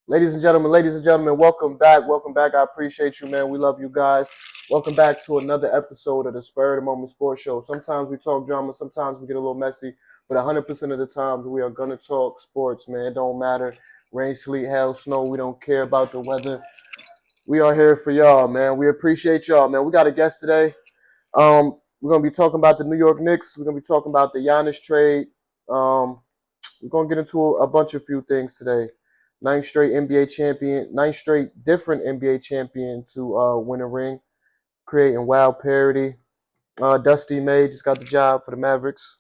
Ladies and gentlemen, welcome back. Welcome back. I appreciate you, man. We love you guys. Welcome back to another episode of the Spur of the Moment Sports Show. Sometimes we talk drama, sometimes we get a little messy, but 100% of the times we are going to talk sports, man. It don't matter. Rain, sleet, hail, snow. We don't care about the weather. We are here for y'all, man. We appreciate y'all, man. We got a guest today. We're going to be talking about the New York Knicks. We're going to be talking about the Giannis trade. We're going to get into a bunch of few things today. Ninth straight different NBA champion to win a ring, creating wild parody. Dusty May just got the job for the Mavericks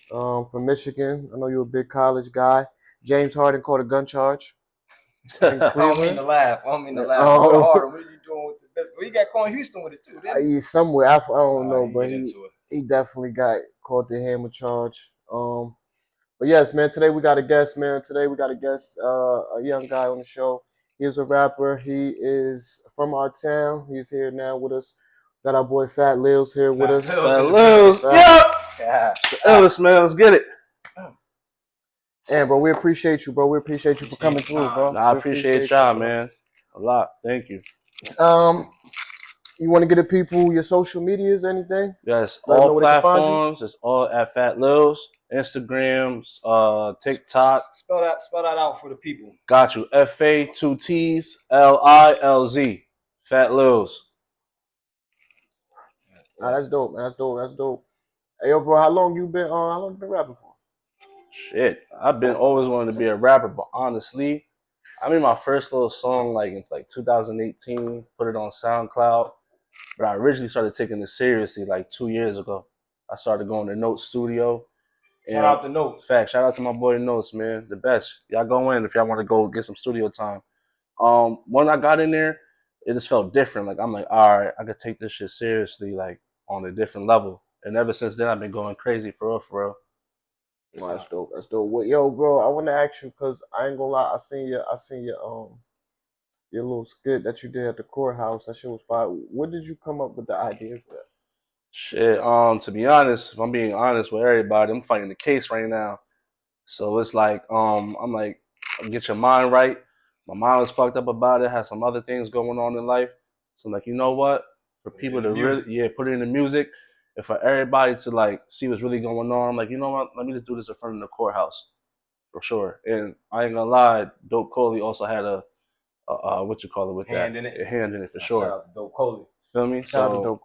from Michigan. I know you're a big college guy. James Harden caught a gun charge in I don't mean Cleveland. to laugh. What are you doing with the business? Well, you got Colin Houston with it too, didn't you? He's somewhere. I don't know, but Get into it. he definitely got caught the hammer charge. But yes, man, today we got a guest, man. Today we got a guest, a young guy on the show. He is a rapper. He is from our town. He's here now with us. Got our boy Fat Lilz here with us. Fat Lilz. Yep. Yeah. Ellis, man, let's get it. And bro, we appreciate you, bro. We appreciate you for coming through, bro. I We appreciate y'all, you, man. A lot. Thank you. You want to get the people your social medias, anything? Yes, Let them know all where they can find you. platforms. It's all at Fat Lilz. Instagrams, TikTok. Spell that out for the people. Got you. FA2TsLILZ. Fat Lilz. That's dope, man. That's dope. Hey, yo, bro, how long you been rapping for? Shit, I've been always wanting to be a rapper, but honestly, I made my first little song in 2018. Put it on SoundCloud, but I originally started taking it seriously 2 years ago. I started going to Note Studio. Shout out to Notes. Fact, shout out to my boy Notes, man. The best. Y'all go in if y'all want to go get some studio time. When I got in there, it just felt different. I'm like, all right, I could take this shit seriously, on a different level. And ever since then, I've been going crazy for real. Oh, that's dope. That's dope. Yo, bro, I want to ask you because I ain't gonna lie. I seen your little skit that you did at the courthouse. That shit was fire. Where did you come up with the idea for that? Shit. To be honest, if I'm being honest with everybody, I'm fighting the case right now. So it's I'm like, get your mind right. My mind was fucked up about it. Had some other things going on in life. So I'm like, you know what? For people to really, put it in the music, and for everybody to see what's really going on, I'm like, you know what? Let me just do this in front of the courthouse, for sure. And I ain't gonna lie, Dope Coley also had a hand in it for sure. Shout out to Dope Coley. Feel me? Shout out to Dope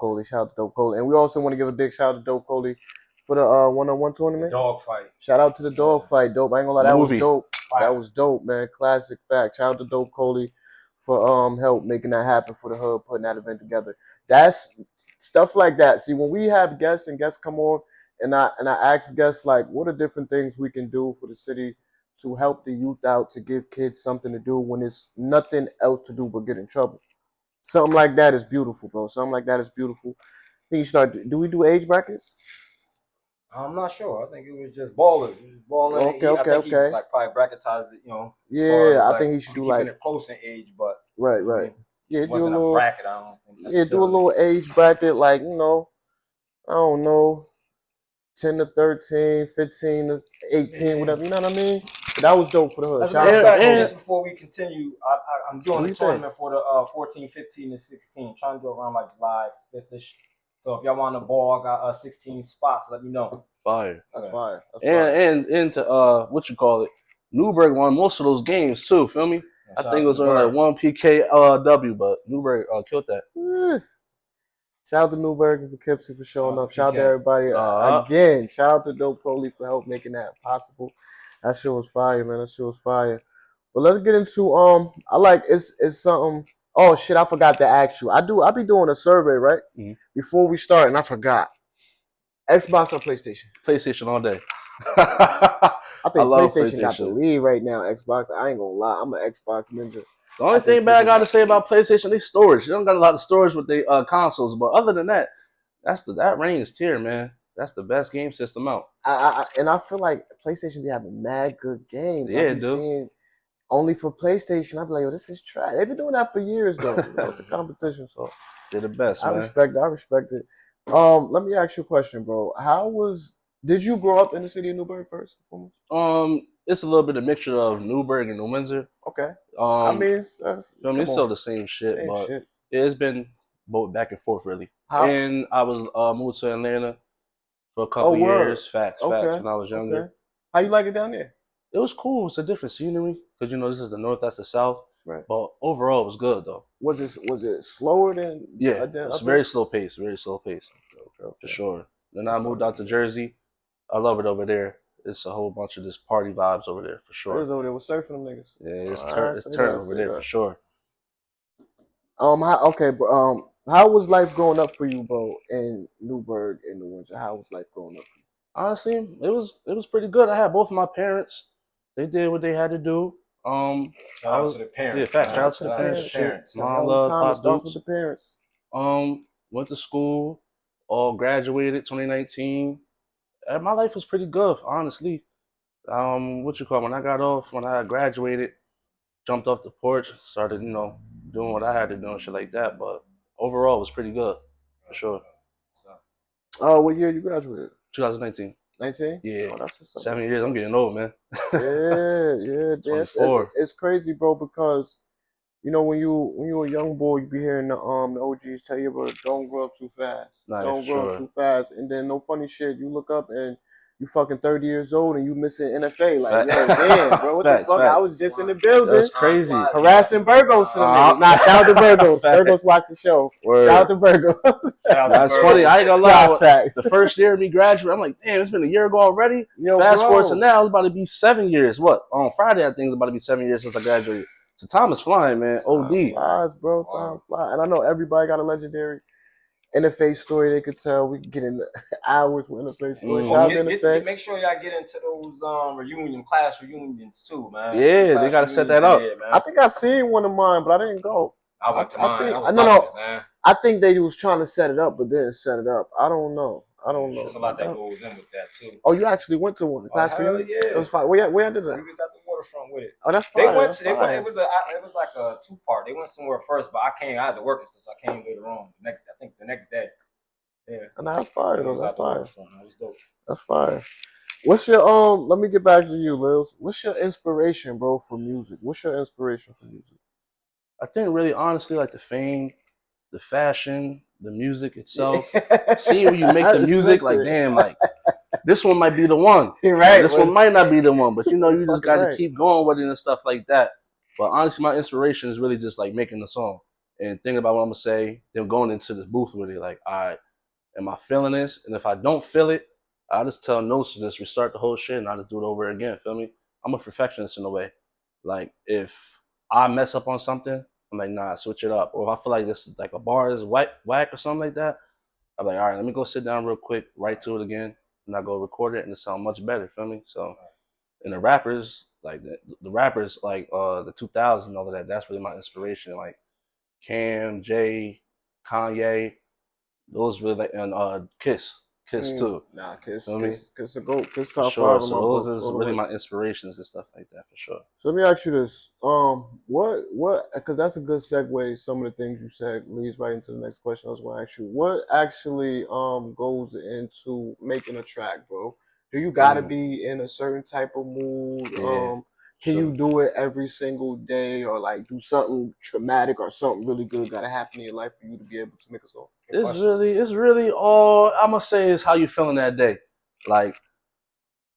Coley. And we also want to give a big shout out to Dope Coley for the one-on-one tournament. Dog fight. Shout out to the dog fight, Dope. I ain't gonna lie, that was dope. Classic. That was dope, man. Classic fact. Shout out to Dope Coley for help making that happen for the hood, putting that event together. That's stuff like that. See, when we have guests and guests come on, and I ask guests what are different things we can do for the city to help the youth out, to give kids something to do when there's nothing else to do but get in trouble. Something like that is beautiful, bro. Something like that is beautiful. I think you start. Do we do age brackets? I'm not sure. I think it was just ballers. It was balling. Okay. He probably bracketized it. Yeah, I think he should do keeping it close in age, but right. Yeah, do a little bracket. I don't think. Yeah, do a little age bracket, I don't know, 10 to 13, 15 to 18, whatever. You know what I mean? But that was dope for the hood. As a matter of fact, just before we continue, I'm doing the tournament for the 14, 15, and 16. Trying to do it around July 5th-ish. So if y'all want a ball, I got 16 spots. Let me know. Fire. That's fire. And to Newburgh won most of those games too. Feel me? I think it was only one PKW, but Newburgh killed that. Shout out to Newburgh and Poughkeepsie for showing up. Shout out to everybody again. Shout out to Dope Coley for help making that possible. That shit was fire, man. That shit was fire. But let's get into it's something. Oh shit, I forgot to ask you. I be doing a survey, right? Mm-hmm. Before we start, and I forgot. Xbox or PlayStation? PlayStation all day. I think PlayStation got the lead right now. Xbox, I ain't gonna lie. I'm an Xbox ninja. The only thing bad I gotta say about PlayStation, they storage. They don't got a lot of storage with their consoles, but other than that, that reigns tier, man. That's the best game system out. And I feel like PlayStation be having mad good games. Yeah, I be seeing only for PlayStation. I be like, yo, this is trash. They've been doing that for years, though. It's a competition, so they're the best. I respect it. Let me ask you a question, bro. Did you grow up in the city of Newburgh first? It's a little bit of mixture of Newburgh and New Windsor. Okay. I mean, it's come It's still on, the same shit, same but shit. it's been both back and forth really. How? And I was moved to Atlanta for a Oh, couple word. years. Facts Okay. when I was younger. Okay. How you like it down there? It was cool. It's a different scenery because this is the north, that's the south. Right. But overall, it was good though. Was it slower than Yeah, it's very slow pace, Okay. for sure. Then That's I moved out to Jersey. I love it over there. It's a whole bunch of just party vibes over there for I sure. was over there with surfing them niggas. Yeah, I it's say turn that, over there for sure. how was life growing up for you, bro, in Newburgh in the winter? How was life growing up for you? Honestly, it was pretty good. I had both of my parents. They did what they had to do. Shout out to the parents. Facts. Shout Man. out to the Shout out to the parents. Shit, parents. You mom know, love, time it pop starts with dukes. the parents. Went to school, all graduated 2019. My life was pretty good, honestly. What you call it? When I graduated, jumped off the porch, started, doing what I had to do and shit like that. But overall, it was pretty good, for sure. Oh, what year you graduated? 2019. 19? Yeah. Oh, that's what's up. 7 years. I'm getting old, man. Yeah. 24. It's crazy, bro, because when you a young boy, you be hearing the OGs tell you, bro, don't grow up too fast. Nah, Don't for grow up sure. too fast. And then no funny shit, you look up and you fucking 30 years old and you missing NFA. Like, yo, damn, bro, what the fuck? I was just in the building. That's crazy. Harassing Burgos to the niggas. Nah, shout out to Burgos. Burgos watch the show. Word. Shout out to Burgos. That's funny. I ain't gonna lie. Facts. The first year of me graduating, I'm like, damn, it's been a year ago already. Yo, Fast bro. forward to now, it's about to be 7 years. What? On Friday, I think it's about to be 7 years since I graduated. So time is flying, man. OD. Time flies, bro. Time flies. And I know everybody got a legendary NFA story they could tell. We could get into hours with NFA stories. Shout out to NFA. Make sure y'all get into those class reunions too, man. Yeah, they gotta set that up. There, man. I think I seen one of mine, but I didn't go. I went to mine. Man. I think they was trying to set it up, but didn't set it up. I don't know. There's a lot that goes in with that too. Oh, you actually went to one? Class hell reunion? Yeah. It was fine. Where did that? We was at the waterfront with it. Oh, that's fine. They went. It was like a 2-part. They went somewhere first, but I had to work and stuff, so I came later on. The next day. Yeah. And that's fire though. That's fire. That was dope. That's fire. What's your let me get back to you, Lilz. What's your inspiration, bro, for music? What's your inspiration for music? I think really honestly, like the fame, the fashion, the music itself. See when you make the music, like damn, like this one might be the one. You're right. This one might not be the one, but you just got to right. keep going with it and stuff like that. But honestly, my inspiration is really just like making the song and thinking about what I'm gonna say, then going into this booth with it. Like, all right, am I feeling this? And if I don't feel it, I just tell Notes to just restart the whole shit and I just do it over again. Feel me? I'm a perfectionist in a way. Like if I mess up on something, I'm like, nah, switch it up. Or if I feel like this is like a bar is whack or something like that, I'm like, all right, let me go sit down real quick, write to it again, and I go record it and it sound much better. Feel me? So, and the rappers, like the rappers, like the 2000s and all of that, that's really my inspiration. Like Cam, Jay, Kanye, those really like, and Kiss too. Nah, Kiss a GOAT. Kiss For top sure. 5 in So my those book. is really my inspirations and stuff like that for sure. So let me ask you this. What because that's a good segue, some of the things you said leads right into the next question I was gonna ask you. What actually goes into making a track, bro? Do you gotta be in a certain type of mood? Yeah, can you do it every single day, or like do something traumatic or something really good gotta happen in your life for you to be able to make a song? It's really all I'm gonna say is how you feeling that day. Like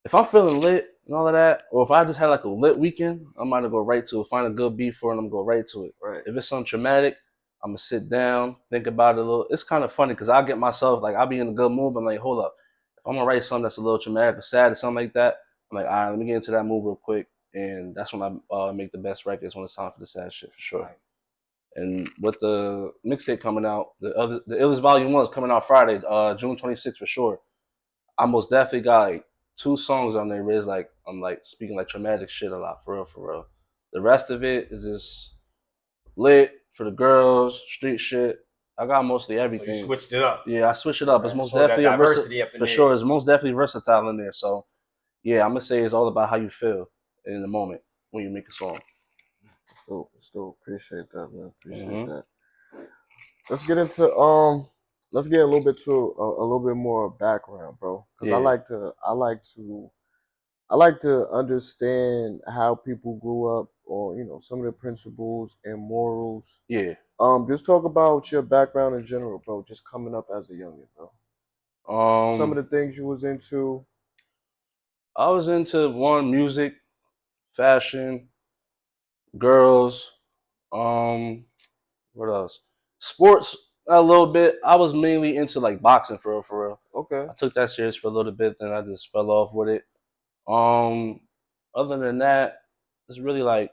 if I'm feeling lit and all of that, or if I just had like a lit weekend, I'm gonna go right to it. Find a good beat for it, and I'm gonna go right to it. Right. If it's something traumatic, I'm gonna sit down, think about it a little. It's kind of funny because I'll get myself like I'll be in a good mood, but I'm like, hold up, if I'm gonna write something that's a little traumatic or sad or something like that, I'm like, all right, let me get into that mood real quick, and that's when I make the best records when it's time for the sad shit for sure. Right. And with the mixtape coming out, the Lilz Volume 1 is coming out Friday, June 26th for sure. I most definitely got like 2 songs on there where it's like I'm like speaking like traumatic shit a lot, for real. The rest of it is just lit for the girls, street shit. I got mostly everything. So you switched it up. Yeah, I switched it up. It's most definitely a diversity for sure. It's most definitely versatile in there. So yeah, I'm gonna say it's all about how you feel in the moment when you make a song. Still appreciate that, man. Appreciate that. Let's get into let's get a little bit to a little bit more background, bro. Because I like to I like to understand how people grew up, or some of the principles and morals. Yeah. Just talk about your background in general, bro. Just coming up as a youngin, bro. Some of the things you was into. I was into music, fashion, girls, what else? Sports a little bit. I was mainly into like boxing for real, for real. Okay. I took that serious for a little bit, then I just fell off with it. Other than that, it's really like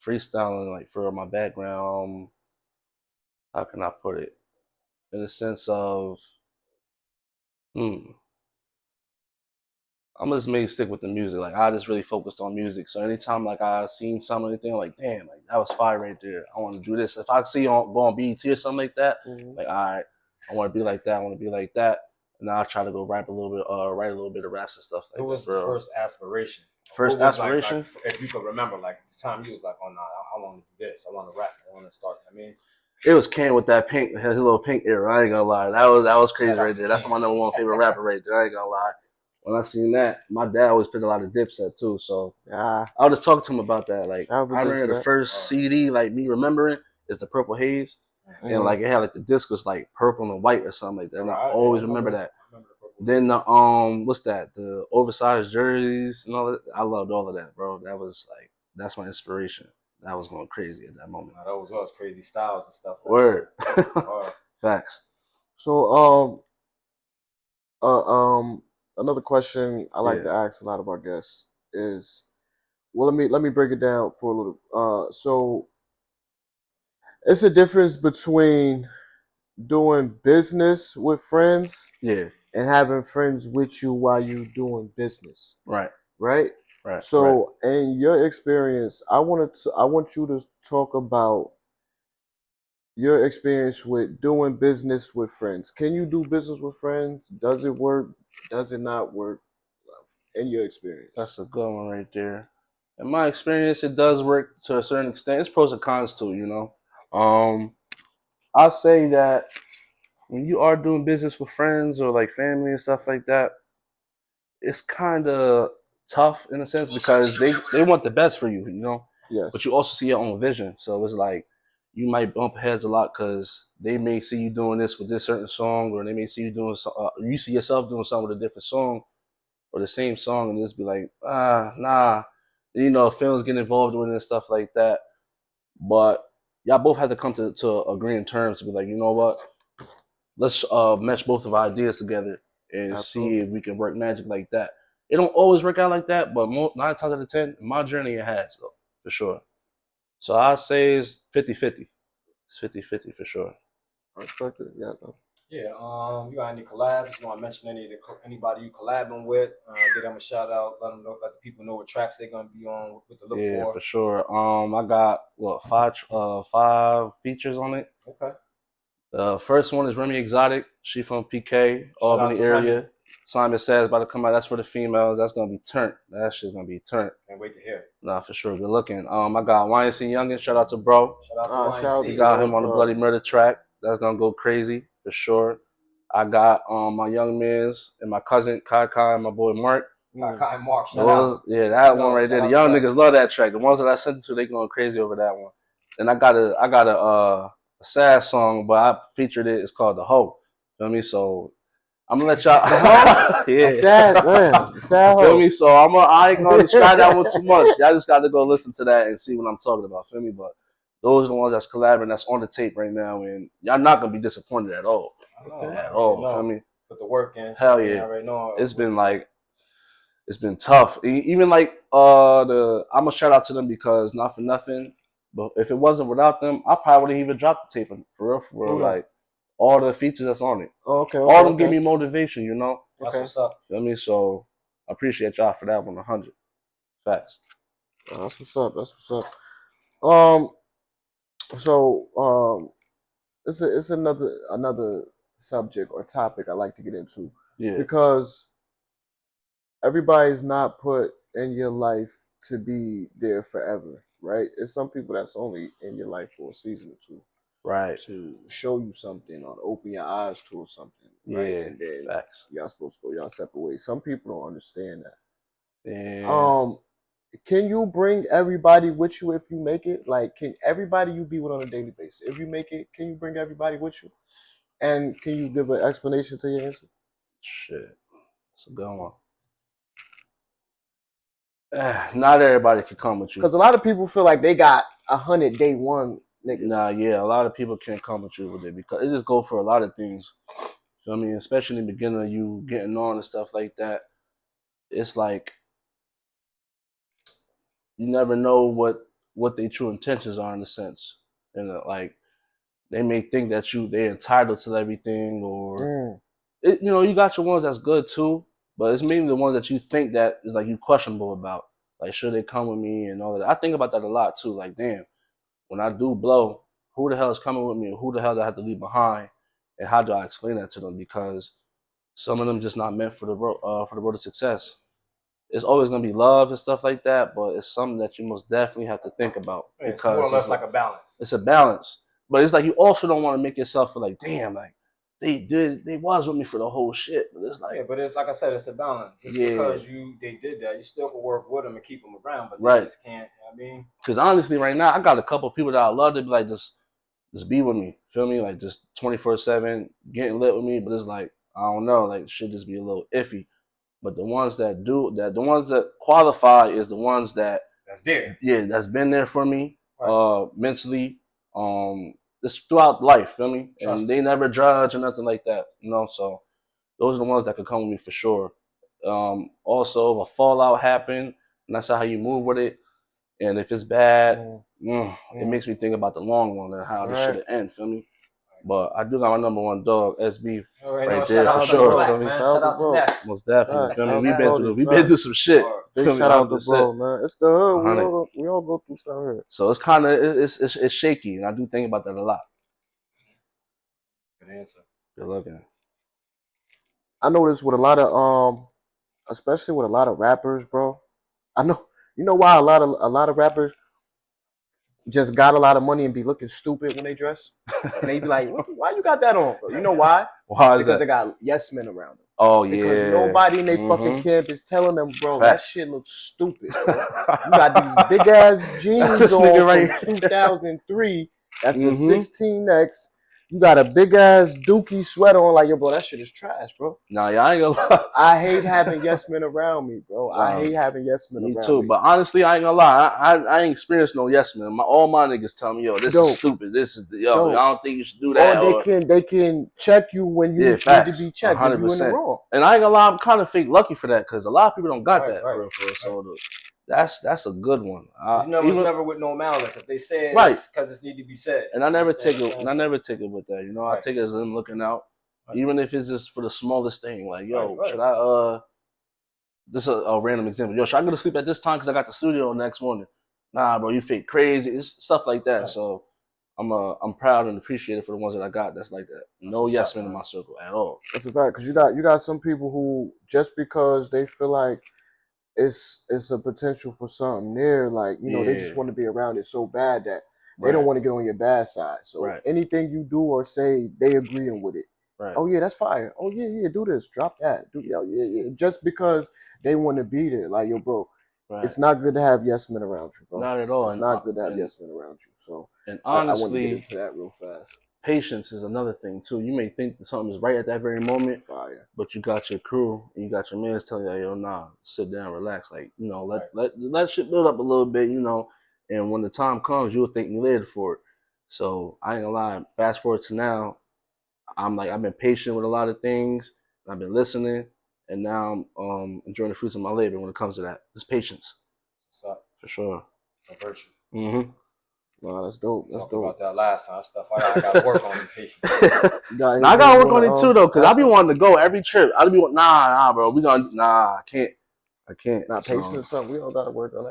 freestyling, like for my background. How can I put it? In the sense of, hmm, I'm just mainly stick with the music. Like I just really focused on music. So anytime like I seen something, anything, I'm like, damn, like that was fire right there. I want to do this. If I see go on BET or something like that, like all right, I want to be like that. I want to be like that. And now I try to go rap a little bit, write a little bit of raps and stuff like What that, was the bro. first aspiration? First What was aspiration? like if you could remember, like the time you was like, oh no, I want to do this. I want to rap. I want to start. I mean, it was Kane with that pink, his little pink era. I ain't gonna lie, that was crazy right there. That's my number one favorite rapper right there. I ain't gonna lie. When I seen that, my dad always played a lot of Dipset too, so I was just talking to him about that. Like I remember the first CD, like me remembering, is the Purple Haze, and like it had like the disc was like purple and white or something like that. And I always remember that. Then the what's that? The oversized jerseys and all that. I loved all of that, bro. That was like that's my inspiration. That was going crazy at that moment. That was us, crazy styles and stuff. Like Word. Facts. So another question I like to ask a lot of our guests is, well, let me break it down for a little. So it's a difference between doing business with friends, and having friends with you while you doing business. Right. Right. So, in your experience, I want you to talk about your experience with doing business with friends. Can you do business with friends? Does it work? Does it not work? In your experience, that's a good one right there. In my experience, it does work to a certain extent. It's pros and cons too, you know. I'll say that when you are doing business with friends or like family and stuff like that, it's kind of tough in a sense because they want the best for you, you know. Yes. But you also see your own vision, so it's like you might bump heads a lot because they may see you doing this with this certain song, or they may see you doing you see yourself doing something with a different song or the same song, and just be like, nah, you know, feelings get involved with it and stuff like that. But y'all both have to come to agreeing terms to be like, you know what, let's mesh both of our ideas together and see if we can work magic like that. It don't always work out like that, but 9 times out of 10, in my journey it has though, for sure. So I say it's 50-50. It's 50-50 for sure. I expect it, yeah. Yeah, you got any collabs? You want to mention anybody you collabing with? Give them a shout out. Let the people know what tracks they're gonna be on, what to look for. Yeah, for sure. I got five features on it. Okay. The first one is Remy Exotic. She from PK, Albany area. Remy. Simon Says about to come out. That's for the females. That's gonna be turned. That shit's gonna be turned. Can't wait to hear. Nah, for sure. Good looking. I got YNC Youngin. Shout out to bro. Shout out to YNC. We got him on the Bloody Murder track. That's gonna go crazy for sure. I got my young mans and my cousin Kai Kai and my boy Mark. Kai and Mark. Shout out. Yeah, that one right there. The young niggas love that track. The ones that I sent it to, they going crazy over that one. Then I got a sad song, but I featured it. It's called The Hoe. Feel me? So I'm gonna let y'all. Yeah. Sad, man. Sad hoe. Feel me? So I ain't gonna describe that one too much. Y'all just gotta go listen to that and see what I'm talking about. Feel me? But those are the ones that's collabing, that's on the tape right now, and y'all not gonna be disappointed at all. At all. Feel me? Put the work in. Hell yeah. It's been like. It's been tough. Even like I'm gonna shout out to them because not for nothing, but if it wasn't without them, I probably wouldn't even drop the tape for real. Like all the features that's on it. Oh, okay. All them give me motivation, you know. That's what's up. Feel me? So I appreciate y'all for that 100. Facts. That's what's up. That's what's up. So it's another subject or topic I like to get into. Yeah. Because everybody's not put in your life to be there forever, right? It's some people that's only in your life for a season or two, right? To show you something or to open your eyes to something, right? Yeah, and then facts. Y'all supposed to go y'all separate ways. Some people don't understand that. Yeah. Can you bring everybody with you if you make it? Like, can everybody you be with on a daily basis, if you make it, can you bring everybody with you? And can you give an explanation to your answer? Shit. It's a good one. Not everybody can come with you. Because a lot of people feel like they got 100 day one niggas. Nah, yeah, a lot of people can't come with you with it because it just go for a lot of things. So I mean, especially in the beginning of you getting on and stuff like that, it's like you never know what their true intentions are in a sense. And like they may think that they're entitled to everything, or you got your ones that's good too, but it's mainly the ones that you think that is like you questionable about. Like, should they come with me and all of that? I think about that a lot too. Like, damn, when I do blow, who the hell is coming with me? Who the hell do I have to leave behind? And how do I explain that to them? Because some of them just not meant for the road to success. It's always gonna be love and stuff like that, but it's something that you most definitely have to think about It's because more or less like a balance. It's a balance, but it's like you also don't want to make yourself feel like, damn, like they was with me for the whole shit, but it's like, yeah, but it's like I said, it's a balance. Just because they did that, you still can work with them and keep them around, but they just can't. I mean, because honestly, right now I got a couple of people that I love to be like just be with me, feel me, like just 24/7 getting lit with me, but it's like I don't know, like should just be a little iffy. But the ones that the ones that qualify is the ones that's there. Yeah, that's been there for me, mentally, just throughout life, feel me? And they never judge or nothing like that, so those are the ones that could come with me for sure. Also, if a fallout happened, and that's how you move with it, and if it's bad, it makes me think about the long one and how this should end, feel me? But I do got my number one dog, SB, right there for sure. Feel me? Shout out to that. Most definitely. Feel me? We've been through some shit. Big shout out to bro, man. It's the hood. We all go through stuff here. So it's kind of it's shaky, and I do think about that a lot. Good answer. Good looking. I noticed with a lot of especially with a lot of rappers, bro. I know you know why a lot of rappers just got a lot of money and be looking stupid when they dress. And they be like, why you got that on, bro? You know why? Why is because that? they got yes men around them. Oh, yeah. Because nobody in their fucking camp is telling them, bro, that shit looks stupid, bro. You got these big ass jeans on from 2003. That's a 16X. You got a big ass dookie sweater on, like, yo, bro, that shit is trash, bro. Nah, yeah, I ain't gonna lie. I hate having yes men around me, bro. I hate having yes men around me. Me too, but honestly, I ain't gonna lie. I ain't experienced no yes men. All my niggas tell me, yo, this is stupid. This is I don't think you should do that. Or they can check you when you need to be checked. 100%. If you in the wrong. And I ain't gonna lie, I'm kind of fake lucky for that because a lot of people don't got that for real. So that's a good one. You know, it's never with no malice. If they say it, because it need to be said. And I never take it. And I never take it with that. You know, I take it as them looking out, even if it's just for the smallest thing. Like, yo, should I This is a random example. Yo, should I go to sleep at this time because I got the studio next morning? Nah, bro, you fake crazy. It's stuff like that. So I'm proud and appreciated for the ones that I got that's like that. No yes men in my circle at all. That's a fact. Because you got some people who just because they feel like it's a potential for something there, like, you know, they just want to be around it so bad that they don't want to get on your bad side. So anything you do or say, they agreeing with it. Oh yeah, that's fire. Oh yeah, do this, drop that, do yeah. Just because they want to be there, like, yo, bro, it's not good to have yes men around you, bro. Not at all. It's not good to have yes men around you. So, and honestly, I want to get into that real fast. Patience is another thing too. You may think that something is right at that very moment, but you got your crew and you got your mans telling you, yo, nah, sit down, relax. Like, you know, let shit build up a little bit, you know, and when the time comes, you'll thank me later for it. So I ain't gonna lie, fast forward to now, I've been patient with a lot of things, I've been listening, and now I'm enjoying the fruits of my labor when it comes to that. Just patience. What's up? For sure. It's a virtue. Mm-hmm. Wow, that's dope. That's dope. About that last time stuff. I got to work on patience. I got to work on it too, though, because I be wanting to go every trip. I be wanting, nah, bro. I can't. Nah, patience is something we all got to work on.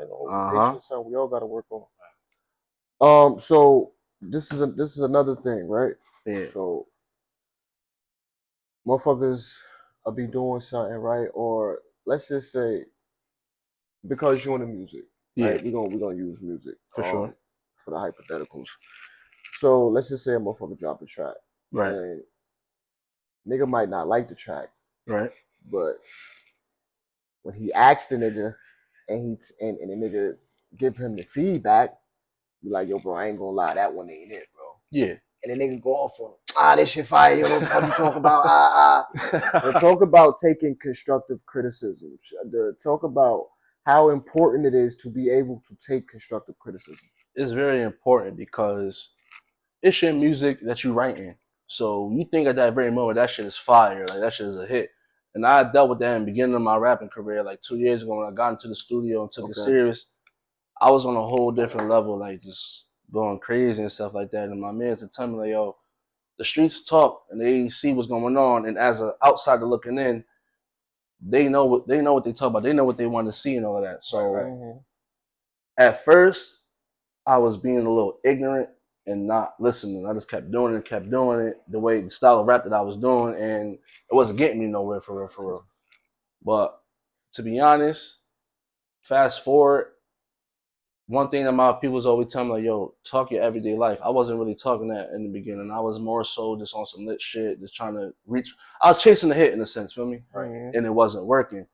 Patience is something we all got to work on. So this is another thing, right? Yeah. So motherfuckers will be doing something, right? Or let's just say because you're in the music, right? We're gonna use music for sure for the hypotheticals. So let's just say a motherfucker drop a track, right? And nigga might not like the track, right? But when he asked the nigga and and the nigga give him the feedback, be like, yo, bro, I ain't gonna lie, that one ain't it, bro. Yeah. And the nigga go off on, this shit fire, yo, what the fuck you talking about? But talk about taking constructive criticism. Talk about how important it is to be able to take constructive criticism. It's very important because it's your music that you writing. So you think at that very moment that shit is fire, like that shit is a hit. And I dealt with that in the beginning of my rapping career, like 2 years ago when I got into the studio and took it serious. I was on a whole different level, like just going crazy and stuff like that. And my man's would tell me like, yo, the streets talk and they see what's going on. And as an outsider looking in, they know what they talk about. They know what they want to see and all of that. So at first, I was being a little ignorant and not listening. I just kept doing it the way the style of rap that I was doing, and it wasn't getting me nowhere for real. But to be honest, fast forward, one thing that my people's always tell me like, yo, talk your everyday life. I wasn't really talking that in the beginning. I was more so just on some lit shit, just trying to reach. I was chasing the hit in a sense, feel me? Right. And it wasn't working.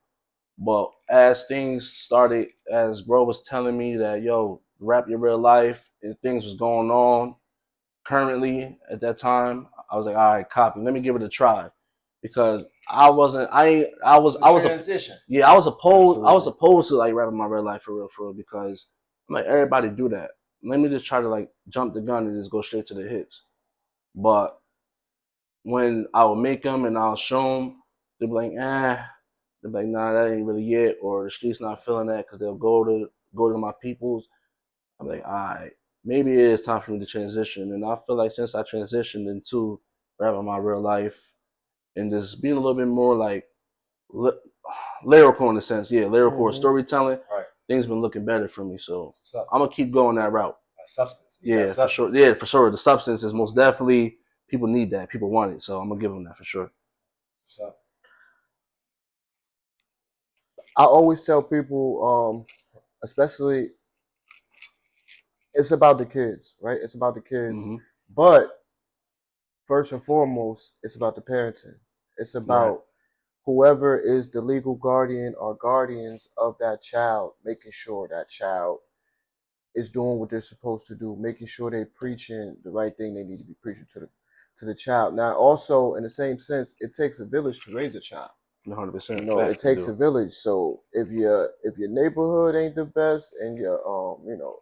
But as things started, as bro was telling me that, yo, rap your real life, and things was going on currently at that time, I was like, all right, copy. Let me give it a try. Because I was transition. I was opposed to like rapping my real life for real, because I'm like, everybody do that. Let me just try to like jump the gun and just go straight to the hits. But when I would make them and I'll show them, they'd be like, they'd be like, nah, that ain't really it, or the street's not feeling that, because they'll go to my peoples. I'm like, all right, maybe it is time for me to transition. And I feel like since I transitioned into rapping my real life and just being a little bit more like lyrical in a sense, lyrical or storytelling, things been looking better for me. So I'm gonna keep going that route. Substance. For sure. Yeah, for sure. The substance is most definitely, people need that. People want it. So I'm gonna give them that for sure. So I always tell people, especially, it's about the kids, right? It's about the kids. But first and foremost, it's about the parenting. It's about whoever is the legal guardian or guardians of that child, making sure that child is doing what they're supposed to do, making sure they're preaching the right thing they need to be preaching to the child. Now, also in the same sense, it takes a village to raise a child. 100%. You know, it takes a village. So if your neighborhood ain't the best and your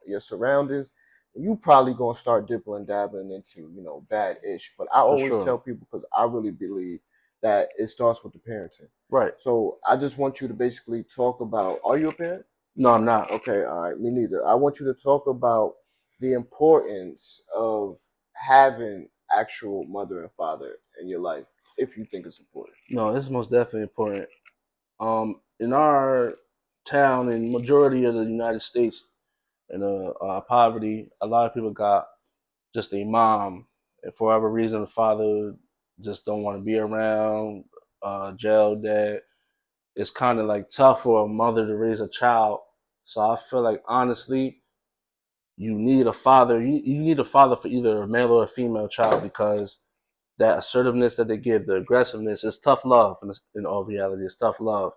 your surroundings, you probably gonna start dipping and dabbling into bad ish. But I always tell people, because I really believe that it starts with the parenting. Right. So I just want you to basically talk about. Are you a parent? No, I'm not. Okay, all right, me neither. I want you to talk about the importance of having actual mother and father in your life, if you think it's important. No, it's most definitely important. In our town, in majority of the United States, in poverty, a lot of people got just a mom, and for whatever reason, the father just don't want to be around. Jail, dad. It's kind of like tough for a mother to raise a child. So I feel like honestly, you need a father. You need a father for either a male or a female child, because that assertiveness that they give, the aggressiveness, is tough love. In all reality, it's tough love.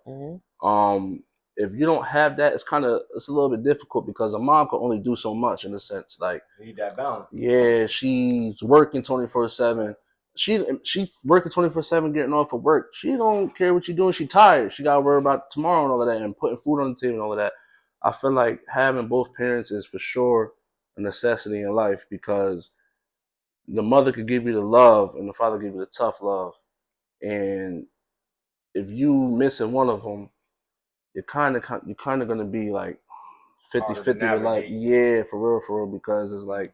If you don't have that, it's a little bit difficult, because a mom can only do so much in a sense. Like, you need that balance. Yeah, she's working 24/7. She working 24/7, getting off of work. She don't care what you're doing. She tired. She got to worry about tomorrow and all of that, and putting food on the table and all of that. I feel like having both parents is for sure a necessity in life, because the mother could give you the love and the father give you the tough love. And if you missing one of them, you're kind of gonna be like 50-50 with life. Yeah, for real, because it's like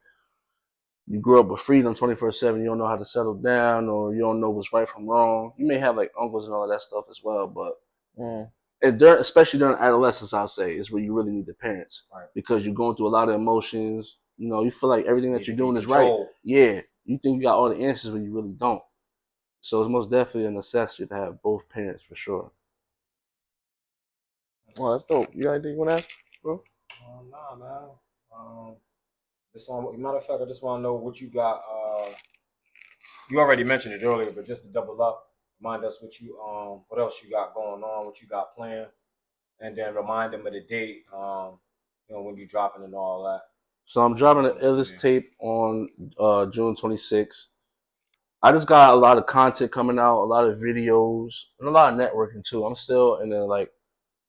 you grew up with freedom 24/7. You don't know how to settle down, or you don't know what's right from wrong. You may have like uncles and all of that stuff as well, but especially during adolescence, I'll say, is where you really need the parents, because you're going through a lot of emotions. You know, you feel like everything that you're doing is right. Yeah, you think you got all the answers when you really don't. So it's most definitely a necessity to have both parents for sure. Oh, that's dope. You got anything you want to ask, bro? Nah, man. Matter of fact, I just want to know what you got. You already mentioned it earlier, but just to double up, remind us what else you got going on, what you got planned. and then remind them of the date. When you're dropping and all that. So I'm dropping the illest tape on June 26th. I just got a lot of content coming out, a lot of videos, and a lot of networking too. I'm still in the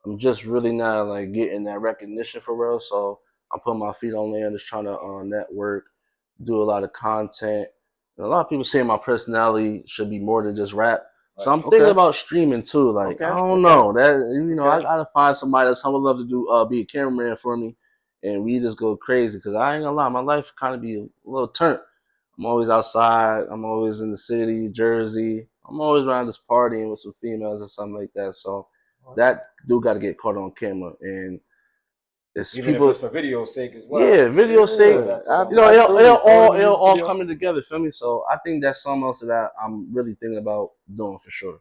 I'm just really not like getting that recognition for real. So I'm putting my feet on land, just trying to network, do a lot of content. And a lot of people say my personality should be more than just rap. So I'm thinking about streaming too. Like I don't know that I gotta find somebody that someone would love to do be a cameraman for me, and we just go crazy. Cause I ain't gonna lie, my life kind of be a little turnt. I'm always outside. I'm always in the city, Jersey. I'm always around just partying with some females or something like that. So that do got to get caught on camera, and it's even people. If it's for video's sake as well. Yeah, video sake. It'll all coming together. Feel me? So I think that's something else that I'm really thinking about doing for sure.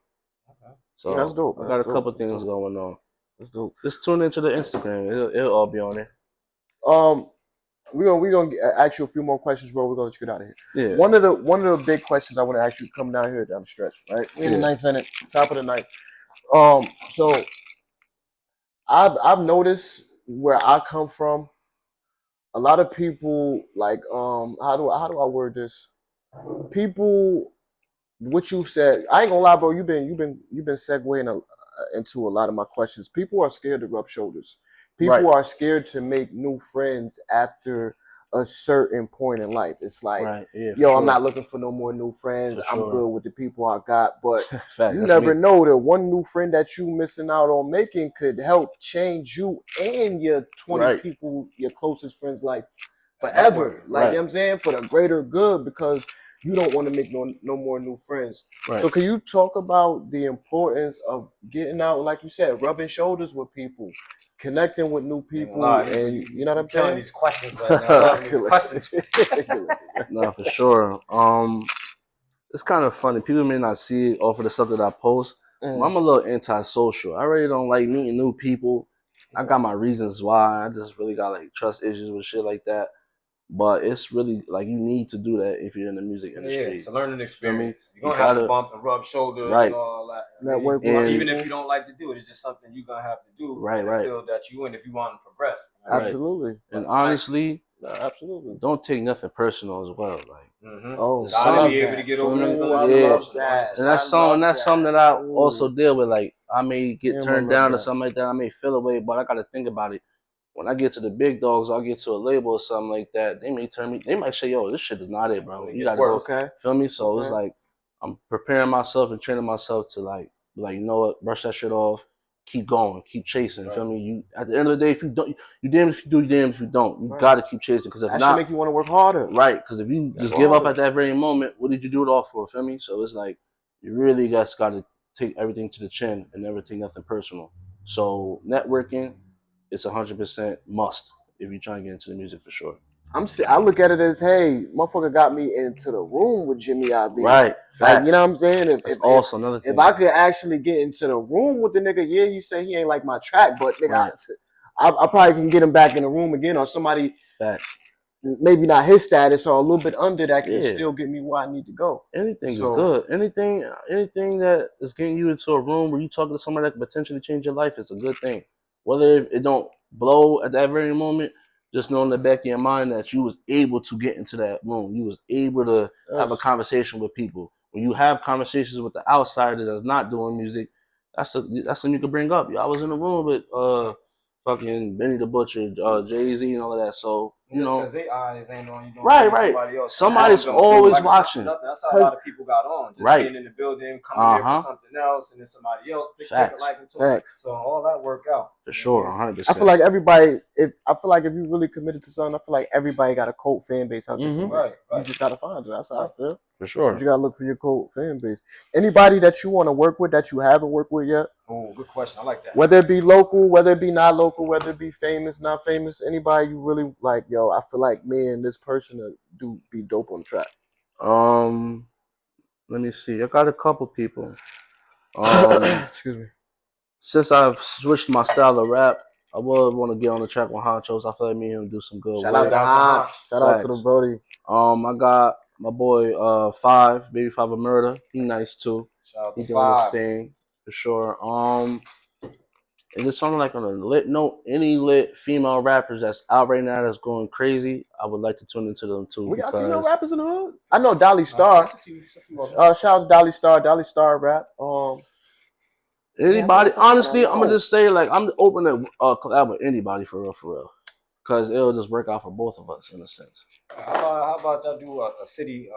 Okay. So that's dope. I got a couple things going on. That's dope. Just tune into the Instagram. It'll all be on there. We're gonna ask you a few more questions, bro. We're gonna let you get out of here. Yeah. One of the big questions I want to ask you coming down here down the stretch, right? We're in the ninth inning, top of the ninth. So I've noticed where I come from, a lot of people like how do I word this? People, what you said, I ain't gonna lie, bro. You've been segueing into a lot of my questions. People are scared to rub shoulders. People are scared to make new friends after a certain point in life. It's like, I'm not looking for no more new friends. I'm good with the people I got. But you never know that one new friend that you missing out on making could help change you and your 20 people, your closest friends' life forever. Like, you know what I'm saying? For the greater good, because you don't want to make no more new friends. So can you talk about the importance of getting out, like you said, rubbing shoulders with people, connecting with new people, and you know what I'm saying? These questions right now. These questions. No, for sure. It's kind of funny. People may not see it off of the stuff that I post. I'm a little antisocial. I really don't like meeting new people. I got my reasons why. I just really got like trust issues with shit like that. But it's really like you need to do that if you're in the music industry. Yeah, it's a learning experience. You're gonna have to bump and rub shoulders and all that. Network, even if you don't like to do it, it's just something you're gonna have to do. The field that you in if you want to progress. Absolutely. And honestly, absolutely. Don't take nothing personal as well. Like, gotta be able to get over that. And that's something that I also deal with. Like, I may get turned down or something like that. I may feel away, but I got to think about it. When I get to the big dogs, I'll get to a label or something like that. They may turn me. They might say, "Yo, this shit is not it, bro. You gotta go." Feel me? So it's like I'm preparing myself and training myself to like, you know what, brush that shit off. Keep going, keep chasing. Feel me? You at the end of the day, if you don't, you damn if you do, you damn if you don't. You gotta keep chasing because if that not, should make you want to work harder. Right? Because if you just give up at that very moment, what did you do it all for? Feel me? So it's like you really just got to take everything to the chin and never take nothing personal. So networking, it's 100% must if you're trying to get into the music for sure. I look at it as, hey, motherfucker got me into the room with Jimmy IB. Right. Like, you know what I'm saying? That's also another thing. If I could actually get into the room with the nigga, yeah, you say he ain't like my track, but nigga, I probably can get him back in the room again, or somebody maybe not his status or a little bit under that can still get me where I need to go. Anything is good. Anything that is getting you into a room where you talking to somebody that could potentially change your life is a good thing. Whether it don't blow at that very moment, just know in the back of your mind that you was able to get into that room. You was able to have a conversation with people. When you have conversations with the outsiders that's not doing music, that's something you can bring up. I was in the room with fucking Benny the Butcher, Jay-Z and all of that. So, you know. Because they eyes ain't on you. Right. Somebody's always watching. That's how a lot of people got on. Just being in the building, coming here for something else, and then somebody else take a liking to it. So all that work out. For sure, 100%. I feel like everybody, if you really committed to something, I feel like everybody got a cult fan base out there somewhere. Right. You just gotta find it. That's how I feel. For sure. You gotta look for your cult fan base. Anybody that you want to work with that you haven't worked with yet? Oh, good question. I like that. Whether it be local, whether it be not local, whether it be famous, not famous, anybody you really like, yo, I feel like me and this person do be dope on the track. Let me see. I got a couple people. Excuse me. Since I've switched my style of rap, I would want to get on the track with Honchos. I feel like me and him do some good work. Shout out to the Brody. I got my boy Five, Baby Five of Murder. He nice too. Shout out he to doing his thing for sure. And just something like on a lit note, any lit female rappers that's out right now that's going crazy, I would like to tune into them too. We got because female rappers in the hood. I know Dolly Star. Shout out to Dolly Star. Dolly Star rap. Anybody, yeah, honestly, I'm gonna just say like I'm open to collab with anybody for real, because it'll just work out for both of us in a sense. How about y'all do a city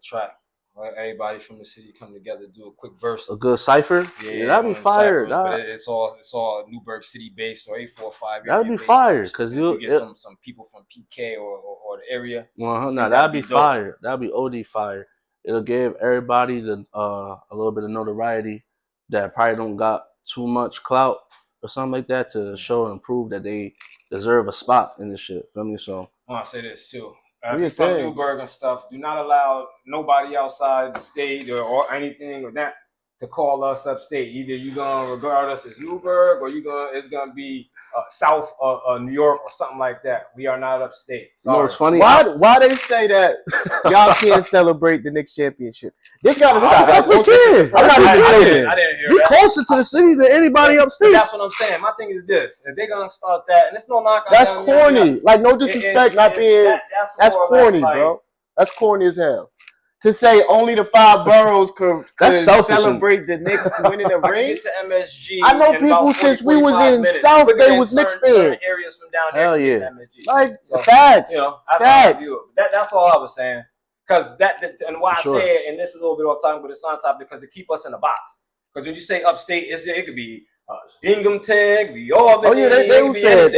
track? Right? Everybody from the city come together, do a quick verse. A good cipher? Yeah, that'd be fire. But it's all Newburgh City based or 845. That'd be fire because you get some people from PK or the area. No, that'd be fire. That'd be OD fire. It'll give everybody the a little bit of notoriety that probably don't got too much clout or something like that to show and prove that they deserve a spot in this shit. Feel me? So I want to say this too. If you're from Newburgh and stuff, do not allow nobody outside the state or anything or that to call us upstate. Either you're gonna regard us as Newburgh or it's gonna be South New York or something like that. We are not upstate. Sorry. You know, it's funny. Why they say that y'all can't celebrate the Knicks championship? This gotta stop. I'm not even joking. I didn't hear we that. Closer to the city than anybody upstate. That's what I'm saying. My thing is this: if they're gonna start that, and it's no knock on that's corny. Like no disrespect, not being. That's corny, bro. That's corny as hell. To say only the 5 boroughs could celebrate the Knicks winning the ring. I know people since we was in South, they was Knicks fans. Areas from down Hell yeah. Like facts. You know, facts. That's all I was saying. Because that and why I say it, and this is a little bit off topic, but it's on topic because it keep us in a box. Because when you say upstate, it could be Binghamton, it could be all the they was saying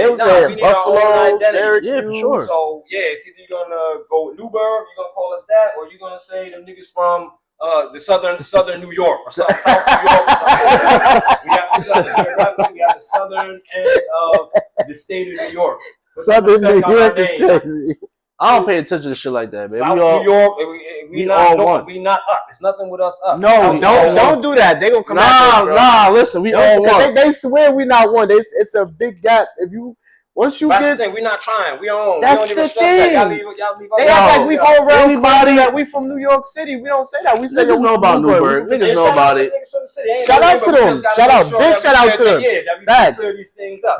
Buffalo, Syracuse. Yeah, for sure. So yeah, it's either you're gonna go with Newburgh, you're gonna call us that, or you're gonna say them niggas from the southern New York or South New York or something. We have the southern end of the state of New York. Southern New York is crazy. I don't pay attention to shit like that, man. South New York, we not up. It's nothing with us up. No, don't do that. They gonna come out. Listen, we all one. They swear we not one. It's a big gap. Once you that's the thing, we not trying. We own. That's the thing. Y'all leave they act like we go around anybody that we from New York City. We don't say that. We say niggas know about Newburgh. Niggas know about it. Shout out to them. Big shout out to them. Facts.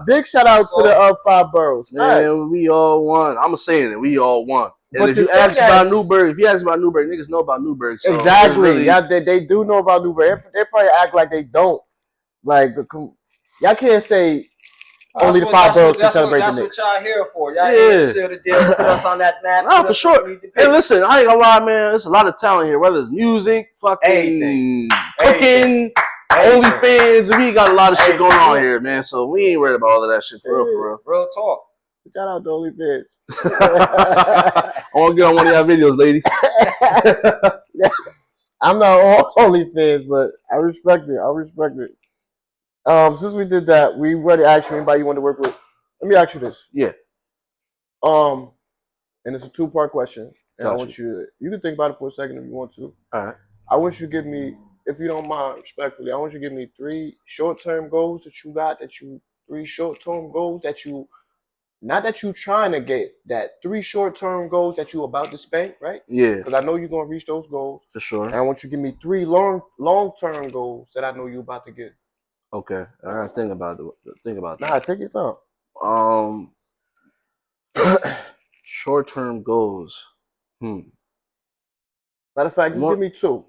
Big shout out to the 5 boroughs. Man, we all won. I'm saying it. We all won. And if you ask about Newburgh, niggas know about Newburgh. So exactly. Yeah, they do know about Newburgh. They probably act like they don't. Like y'all can't say. Only the 5 boroughs can celebrate the Knicks. That's what y'all here for. Y'all here to seal the deal, put us on that map. Nah, for sure. Hey, listen, I ain't gonna lie, man. There's a lot of talent here. Whether it's music, fucking cooking, OnlyFans, we got a lot of shit going on here, man. So we ain't worried about all of that shit for real. Real talk. Shout out to OnlyFans. I want to get on one of y'all videos, ladies. I'm not on OnlyFans, but I respect it. Since we did that, we ready to ask you anybody you want to work with. Let me ask you this. Yeah. And it's a 2-part question. And I want you can think about it for a second if you want to. All right. I want you to give me, if you don't mind, respectfully, I want you to give me 3 short-term goals that you got, 3 short-term goals that you, not that you trying to get, that 3 short-term goals that you about to spank, right? Yeah. Because I know you're going to reach those goals. For sure. And I want you to give me 3 long-term goals that I know you're about to get. Okay, I gotta think about that. Nah, take your time. Short-term goals. Matter of fact, just give me 2.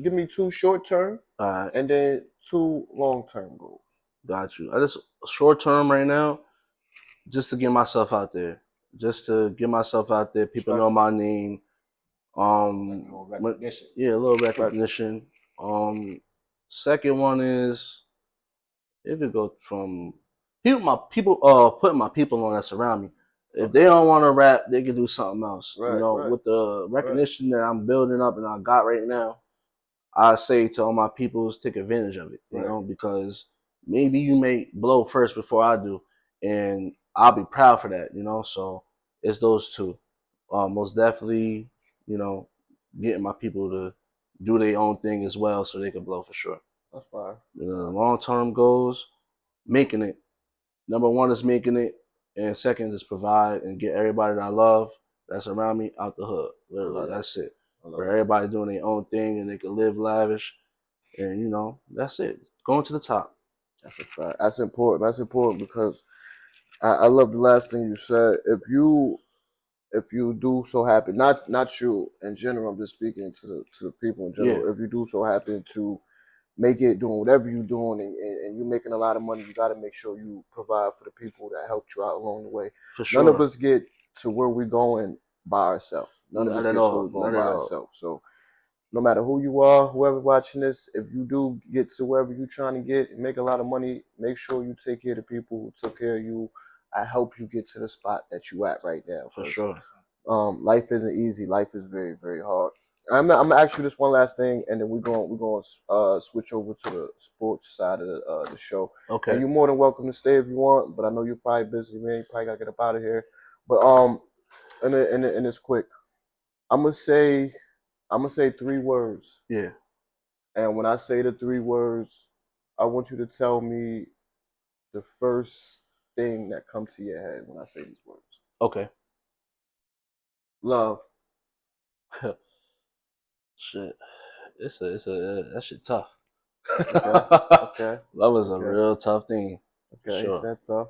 Give me 2 short-term, and then 2 long-term goals. Got you. I just short-term right now, just to get myself out there. People know my name. A little recognition. Yeah, a little recognition. Second one is it could go from putting my people on that surround me. If they don't want to rap, they can do something else. With the recognition that I'm building up and I got right now, I say to all my peoples, take advantage of it. You know, because maybe you may blow first before I do, and I'll be proud for that. You know, so it's those 2. Most definitely, getting my people to do their own thing as well, so they can blow for sure. That's fine. Long-term goals, making it. Number 1 is making it, and second is provide and get everybody that I love that's around me out the hood. Literally, that's it. Where everybody doing their own thing and they can live lavish, and that's it. Going to the top. That's a fact. That's important. That's important because I love the last thing you said. If you do so happen, not you in general, I'm just speaking to the people in general. Yeah. If you do so happen to make it doing whatever you're doing and you're making a lot of money, you got to make sure you provide for the people that helped you out along the way. For None of sure. us get to where we're going by ourselves. None of Not us at get to where all. we're going Not by at all. ourselves. So no matter who you are, whoever watching this, if you do get to wherever you're trying to get and make a lot of money, make sure you take care of the people who took care of you. I help you get to the spot that you at right now. For Because sure. life isn't easy. Life is very, very hard. I'm gonna ask you this one last thing, and then we're going to switch over to the sports side of the show. Okay. And you're more than welcome to stay if you want, but I know you're probably busy, man. You probably gotta get up out of here. But and it's quick. I'm gonna say 3 words. Yeah. And when I say the 3 words, I want you to tell me the first thing that comes to your head when I say these words. Okay. Love. Shit. It's a that shit tough. Okay. Love is a Okay. real tough thing. Okay. Sure. That's tough.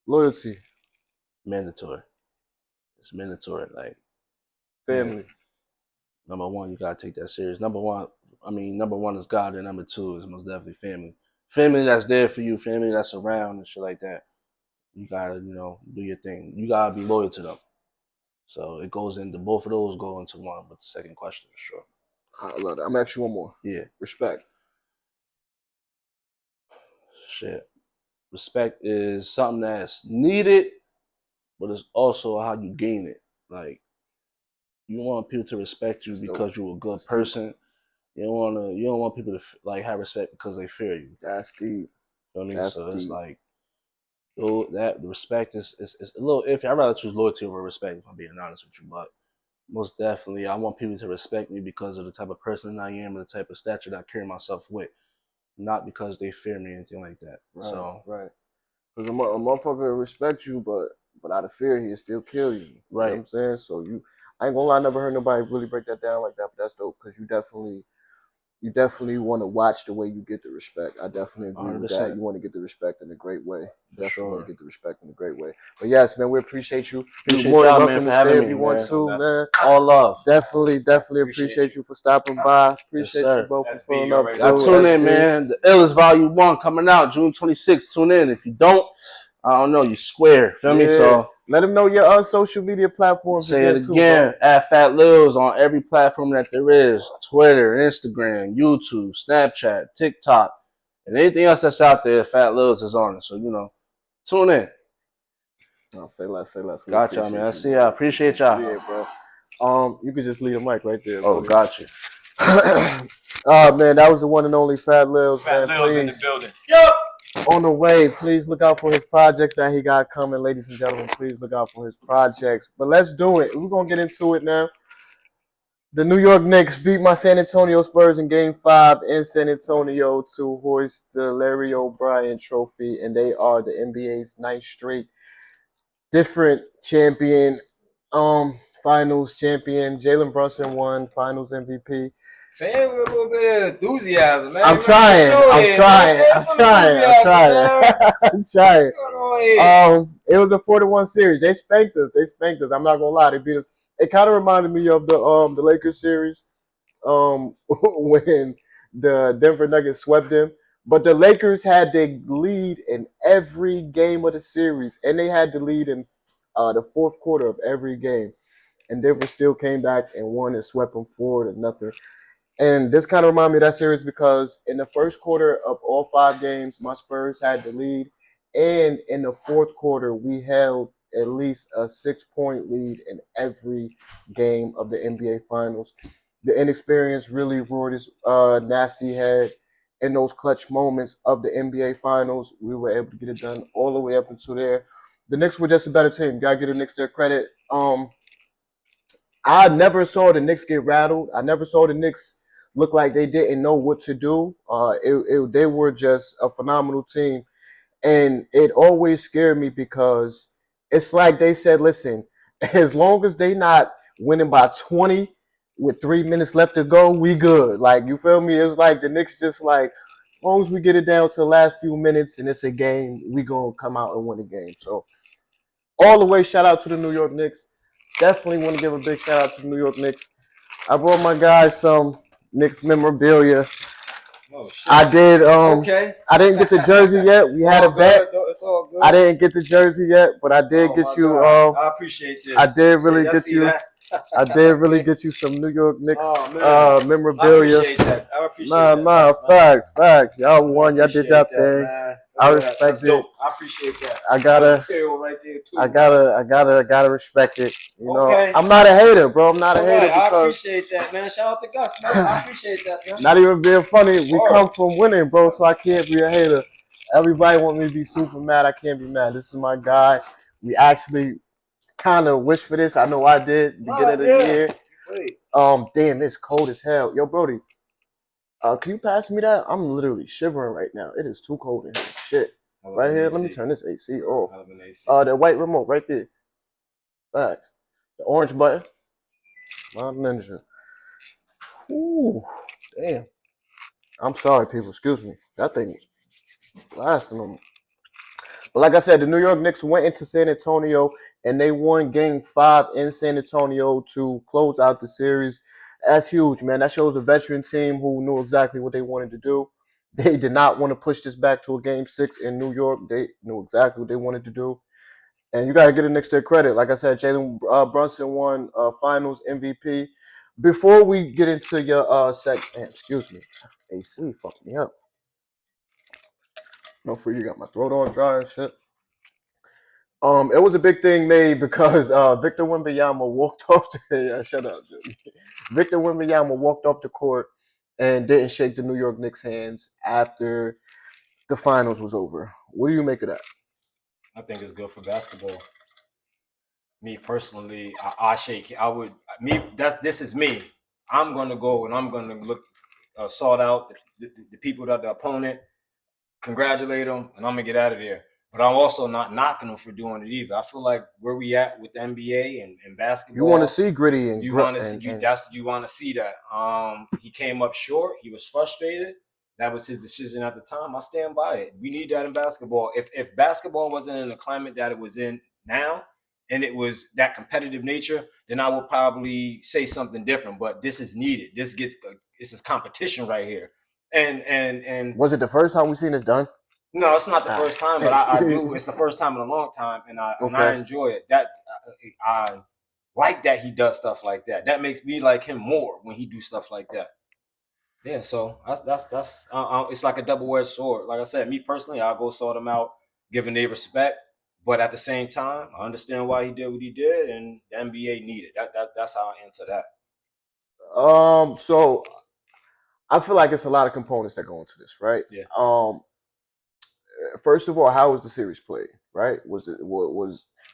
Loyalty. Mandatory. It's mandatory. Like, Family. number one, you gotta take that serious. Number one is God, and number two is most definitely family. Family that's there for you, family that's around and shit like that. You gotta, do your thing. You gotta be loyal to them. So it goes into both of those go into one, but the second question for sure. I love that. I'm gonna ask you one more. Yeah. Respect. Shit. Respect is something that's needed, but it's also how you gain it. Like, you want people to respect you because you're a good person. You don't want people to have respect because they fear you. That's deep. You know what I mean? That's So deep. it's like, that the respect is a little iffy. I'd rather choose loyalty over respect, if I'm being honest with you. But most definitely, I want people to respect me because of the type of person I am and the type of stature that I carry myself with, not because they fear me or anything like that. Right. So Right. Because a motherfucker will respect you, but out of fear, he'll still kill you. You right. know what I'm saying? So I ain't gonna lie, I never heard nobody really break that down like that. But that's dope because you definitely want to watch the way you get the respect. I definitely agree 100%. with that. You want to get the respect in a great way. For Definitely sure. want to get the respect in a great way. But yes, man, we appreciate you. Appreciate You're more than y'all, welcome man, for to stay having if me, you want man. to, man. All love. Definitely appreciate you for stopping by. Appreciate you both for pulling up too. Y'all tune in, man. The Lilz Volume 1 coming out June 26th. Tune in. If you don't, I don't know, you square. Feel me? So let them know your social media platforms say it again, again. too, At Fat Lilz on every platform that there is: Twitter, Instagram, YouTube, Snapchat, TikTok, and anything else that's out there. Fat Lilz is on it. So tune in. I'll say less. Got y'all, man. I see y'all. Appreciate y'all. Yeah, bro. You could just leave the mic right there. Oh, buddy. got you. Oh man, that was the one and only Fat Lilz, man. Please. In the building. Yep. On the way, please look out for his projects that he got coming, ladies and gentlemen. Please look out for his projects. But let's do it. We're gonna get into it now. The New York Knicks beat my San Antonio Spurs in Game 5 in San Antonio to hoist the Larry O'Brien Trophy, and they are the NBA's ninth straight different champion. Finals champion. Jalen Brunson won Finals MVP. Say it with a little bit of enthusiasm, man. I'm trying. It was a 4-1 series. They spanked us. I'm not gonna lie. They beat us. It kind of reminded me of the Lakers series when the Denver Nuggets swept them. But the Lakers had the lead in every game of the series, and they had the lead in the fourth quarter of every game. And Denver still came back and won and swept them 4-0. And this kind of reminded me of that series because in the first quarter of all 5 games, my Spurs had the lead. And in the fourth quarter, we held at least a 6-point lead in every game of the NBA Finals. The inexperience really roared his nasty head in those clutch moments of the NBA Finals. We were able to get it done all the way up until there. The Knicks were just a better team. Gotta give the Knicks their credit. I never saw the Knicks get rattled. I never saw the Knicks look like they didn't know what to do. They were just a phenomenal team. And it always scared me because it's like they said, listen, as long as they not winning by 20 with 3 minutes left to go, we good. Like, you feel me? It was like the Knicks just like, long as we get it down to the last few minutes and it's a game, we gonna come out and win the game. So all the way, shout out to the New York Knicks. Definitely want to give a big shout out to the New York Knicks. I brought my guys some Knicks memorabilia. Oh, shit. I did. Okay. I didn't get the jersey yet. We had a bet. It's all good. I didn't get the jersey yet, but I did get you. I appreciate this. I did really get you. I did really get you some New York Knicks memorabilia. I appreciate that. Facts. Y'all won. Y'all did your thing. Man. I respect it. I appreciate that. I gotta respect it. You know, I'm not a hater, bro. I'm not a hater. I appreciate that, man. Shout out to Gus, man. I appreciate that, man. Not even being funny. We come from winning, bro, so I can't be a hater. Everybody want me to be super mad. I can't be mad. This is my guy. We actually kind of wish for this. I know I did beginning of the year. Damn, it's cold as hell. Yo, Brody, can you pass me that? I'm literally shivering right now. It is too cold in here. Shit. Right here, let me turn this AC off. The white remote right there. Facts. The orange button. My ninja. Ooh, damn. I'm sorry, people. Excuse me. That thing was blasting on me. But like I said, the New York Knicks went into San Antonio and they won Game 5 in San Antonio to close out the series. That's huge, man. That shows a veteran team who knew exactly what they wanted to do. They did not want to push this back to a Game 6 in New York. They knew exactly what they wanted to do. And you got to get the Knicks their credit. Like I said, Jalen Brunson won Finals MVP. Before we get into your excuse me, AC fucked me up. No, for you got my throat all dry and shit. It was a big thing made because Victor Wembanyama walked off the shut up, Jimmy. Victor Wembanyama walked off the court and didn't shake the New York Knicks hands after the finals was over. What do you make of that? I think it's good for basketball. Me personally, this is me. I'm gonna go and I'm gonna look, sort out the people that the opponent, congratulate them, and I'm gonna get out of there. But I'm also not knocking them for doing it either. I feel like where we at with the NBA and basketball, you want to see gritty and you want to see you want to see that. He came up short. He was frustrated. That was his decision at the time. I stand by it. We need that in basketball. If basketball wasn't in the climate that it was in now, and it was that competitive nature, then I would probably say something different. But this is needed. This is competition right here. And was it the first time we've seen this done? No, it's not the first time, but I do. It's the first time in a long time, and I enjoy it. That I like that he does stuff like that. That makes me like him more when he do stuff like that. Yeah, so that's it's like a double-edged sword. Like I said, me personally, I'll go sort him out, giving they respect, but at the same time, I understand why he did what he did, and the NBA needed that's how I answer that. So I feel like it's a lot of components that go into this, right? Yeah. First of all, how was the series played? Right? Was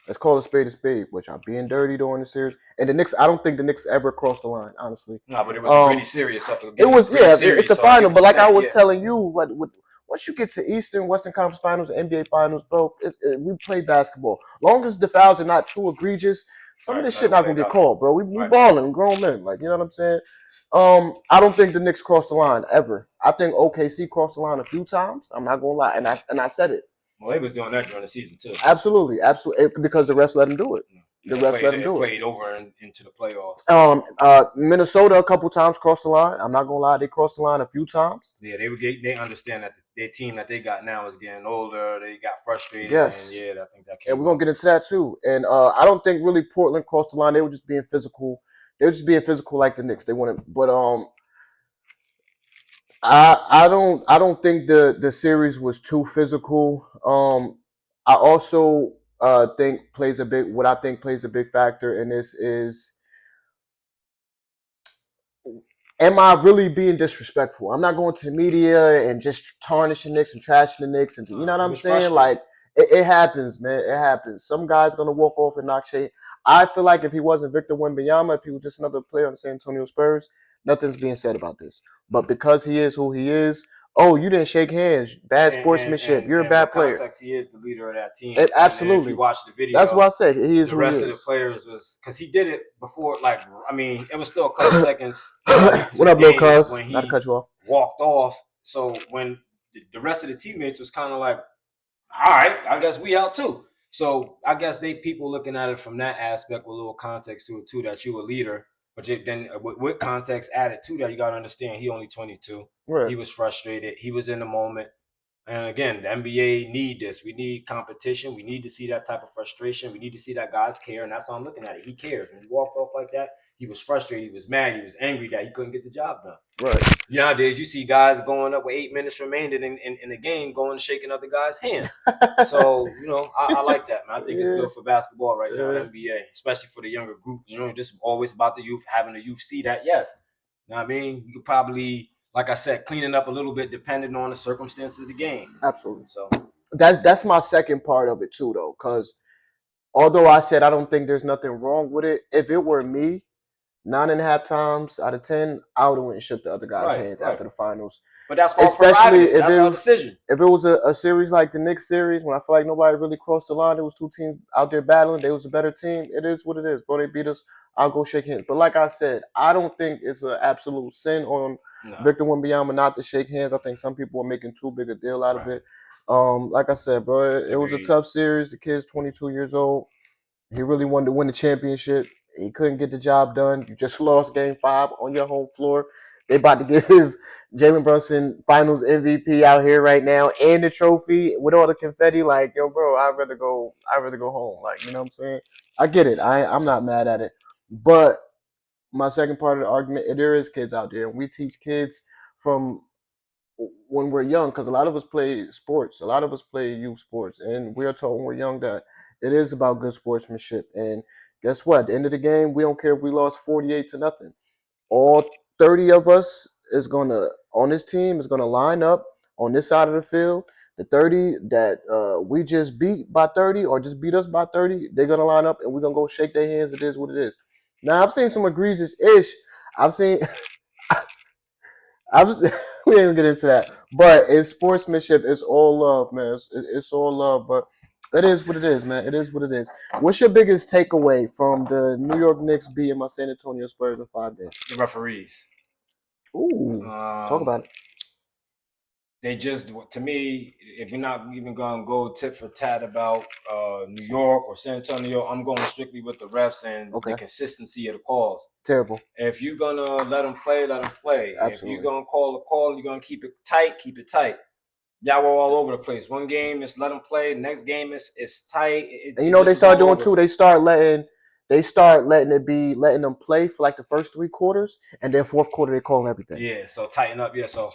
let's call a spade, which I'm being dirty during the series. And the Knicks, I don't think the Knicks ever crossed the line, honestly. No, but it was pretty serious. It was, it's the final. But like I was telling you, once you get to Eastern, Western Conference Finals, NBA Finals, bro, we play basketball. Long as the fouls are not too egregious, some of this shit not gonna get called, bro. We balling, grown men, like, you know what I'm saying? I don't think the Knicks crossed the line ever. I think OKC crossed the line a few times. I'm not gonna lie, and I said it. Well, they was doing that during the season too. Absolutely, because the refs let them do it. The refs let them do it. Played over into the playoffs. Minnesota a couple times crossed the line. I'm not gonna lie, they crossed the line a few times. Yeah, they understand that their team that they got now is getting older. They got frustrated. Yes. And I think that. And we're gonna get into that too. And I don't think really Portland crossed the line. They were just being physical. They were just being physical like the Knicks. They wanted, but I don't think the series was too physical. I also think plays a big factor in this is, am I really being disrespectful? I'm not going to the media and just tarnishing Knicks and trashing the Knicks, and you know what I'm saying? Like it happens, man. It happens. Some guy's gonna walk off and knock shade. I feel like if he wasn't Victor Wembanyama, if he was just another player on the San Antonio Spurs, nothing's being said about this. But because he is who he is, oh, you didn't shake hands. Bad sportsmanship. You're a bad player. Context, he is the leader of that team. Absolutely. If you watch the video, that's why I said he is the who he is. rest of the players was, because he did it before. Like, I mean, it was still a couple seconds. What up, Lil Cuz? Not to cut you off. Walked off. So when the rest of the teammates was kind of like, all right, I guess we out too. So I guess people looking at it from that aspect with a little context to it too, that you a leader. But then with context added to that, you got to understand he only 22. Right. He was frustrated. He was in the moment. And again, the NBA need this. We need competition. We need to see that type of frustration. We need to see that guys care, and that's how I'm looking at it. He cares. When he walked off like that, he was frustrated. He was mad. He was angry that he couldn't get the job done. Right. Nowadays, you see guys going up with 8 minutes remaining in the game, going and shaking other guys' hands. So, I like that, man. I think it's good for basketball right now in NBA, especially for the younger group. Just always about the youth, having the youth see that, yes. You know what I mean? You could probably, like I said, cleaning up a little bit depending on the circumstances of the game. Absolutely. So that's my second part of it too, though, because although I said I don't think there's nothing wrong with it, if it were me, 9.5 times out of 10, I would have went and shook the other guy's hands after the finals. But that's especially if that's our decision. If it was a series like the Knicks series, when I feel like nobody really crossed the line, there was two teams out there battling. They was a better team. It is what it is, bro. They beat us. I'll go shake hands. But like I said, I don't think it's an absolute sin on Victor Wembanyama not to shake hands. I think some people are making too big a deal out of it. Like I said, bro, it was a tough series. The kid's 22 years old. He really wanted to win the championship. He couldn't get the job done. You just lost Game 5 on your home floor. They about to give Jalen Brunson Finals MVP out here right now and the trophy with all the confetti. Like, yo, bro, I'd rather go home. Like, you know what I'm saying? I get it. I'm not mad at it. But my second part of the argument, there is kids out there. And we teach kids from when we're young, because a lot of us play sports. A lot of us play youth sports. And we are taught when we're young that it is about good sportsmanship. And guess what? At the end of the game, we don't care if we lost 48-0. All 30 of us on this team is gonna line up on this side of the field. The 30 that we just beat by 30 or just beat us by 30, they're gonna line up and we're gonna go shake their hands. It is what it is. Now I've seen some egregious ish. I've seen we didn't get into that, but it's sportsmanship. It's all love, man. It's all love, but it is what it is, man. It is what it is. What's your biggest takeaway from the New York Knicks beating my San Antonio Spurs in 5 days? The referees. Ooh, talk about it. They just, to me, if you're not even going to go tit for tat about New York or San Antonio, I'm going strictly with the refs and the consistency of the calls. Terrible. If you're going to let them play, let them play. Absolutely. If you're going to call a call and you're going to keep it tight, keep it tight. Y'all were all over the place. One game is let them play. Next game is tight. And they start doing too. They start letting them play for like the first 3 quarters, and then fourth quarter they call everything. Yeah, so tighten up. Yeah, so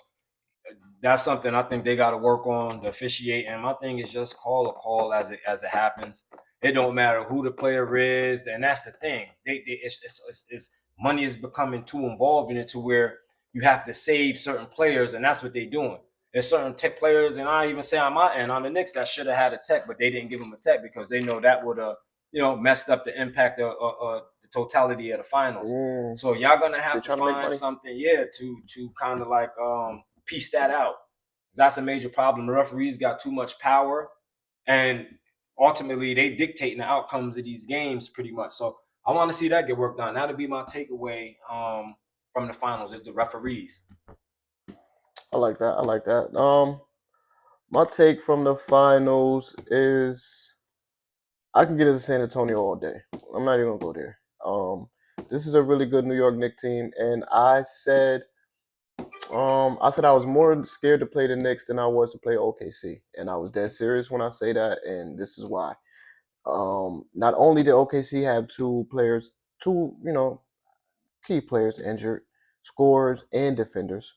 that's something I think they got to work on, the officiating. And my thing is just call a call as it happens. It don't matter who the player is, and that's the thing. It's money is becoming too involved in it to where you have to save certain players, and that's what they're doing. There's certain tech players, and I even say on my end, on the Knicks, that should have had a tech, but they didn't give them a tech because they know that would have, messed up the impact of the totality of the finals. So y'all gonna have to find something, to kind of like piece that out. That's a major problem. The referees got too much power, and ultimately they dictate the outcomes of these games pretty much. So I want to see that get worked on. That'll be my takeaway from the finals is the referees. I like that. My take from the finals is I can get into San Antonio all day. I'm not even gonna go there. This is a really good New York Knicks team, and I said I was more scared to play the Knicks than I was to play OKC, and I was dead serious when I say that, and this is why. Not only did OKC have two key players injured, scorers and defenders,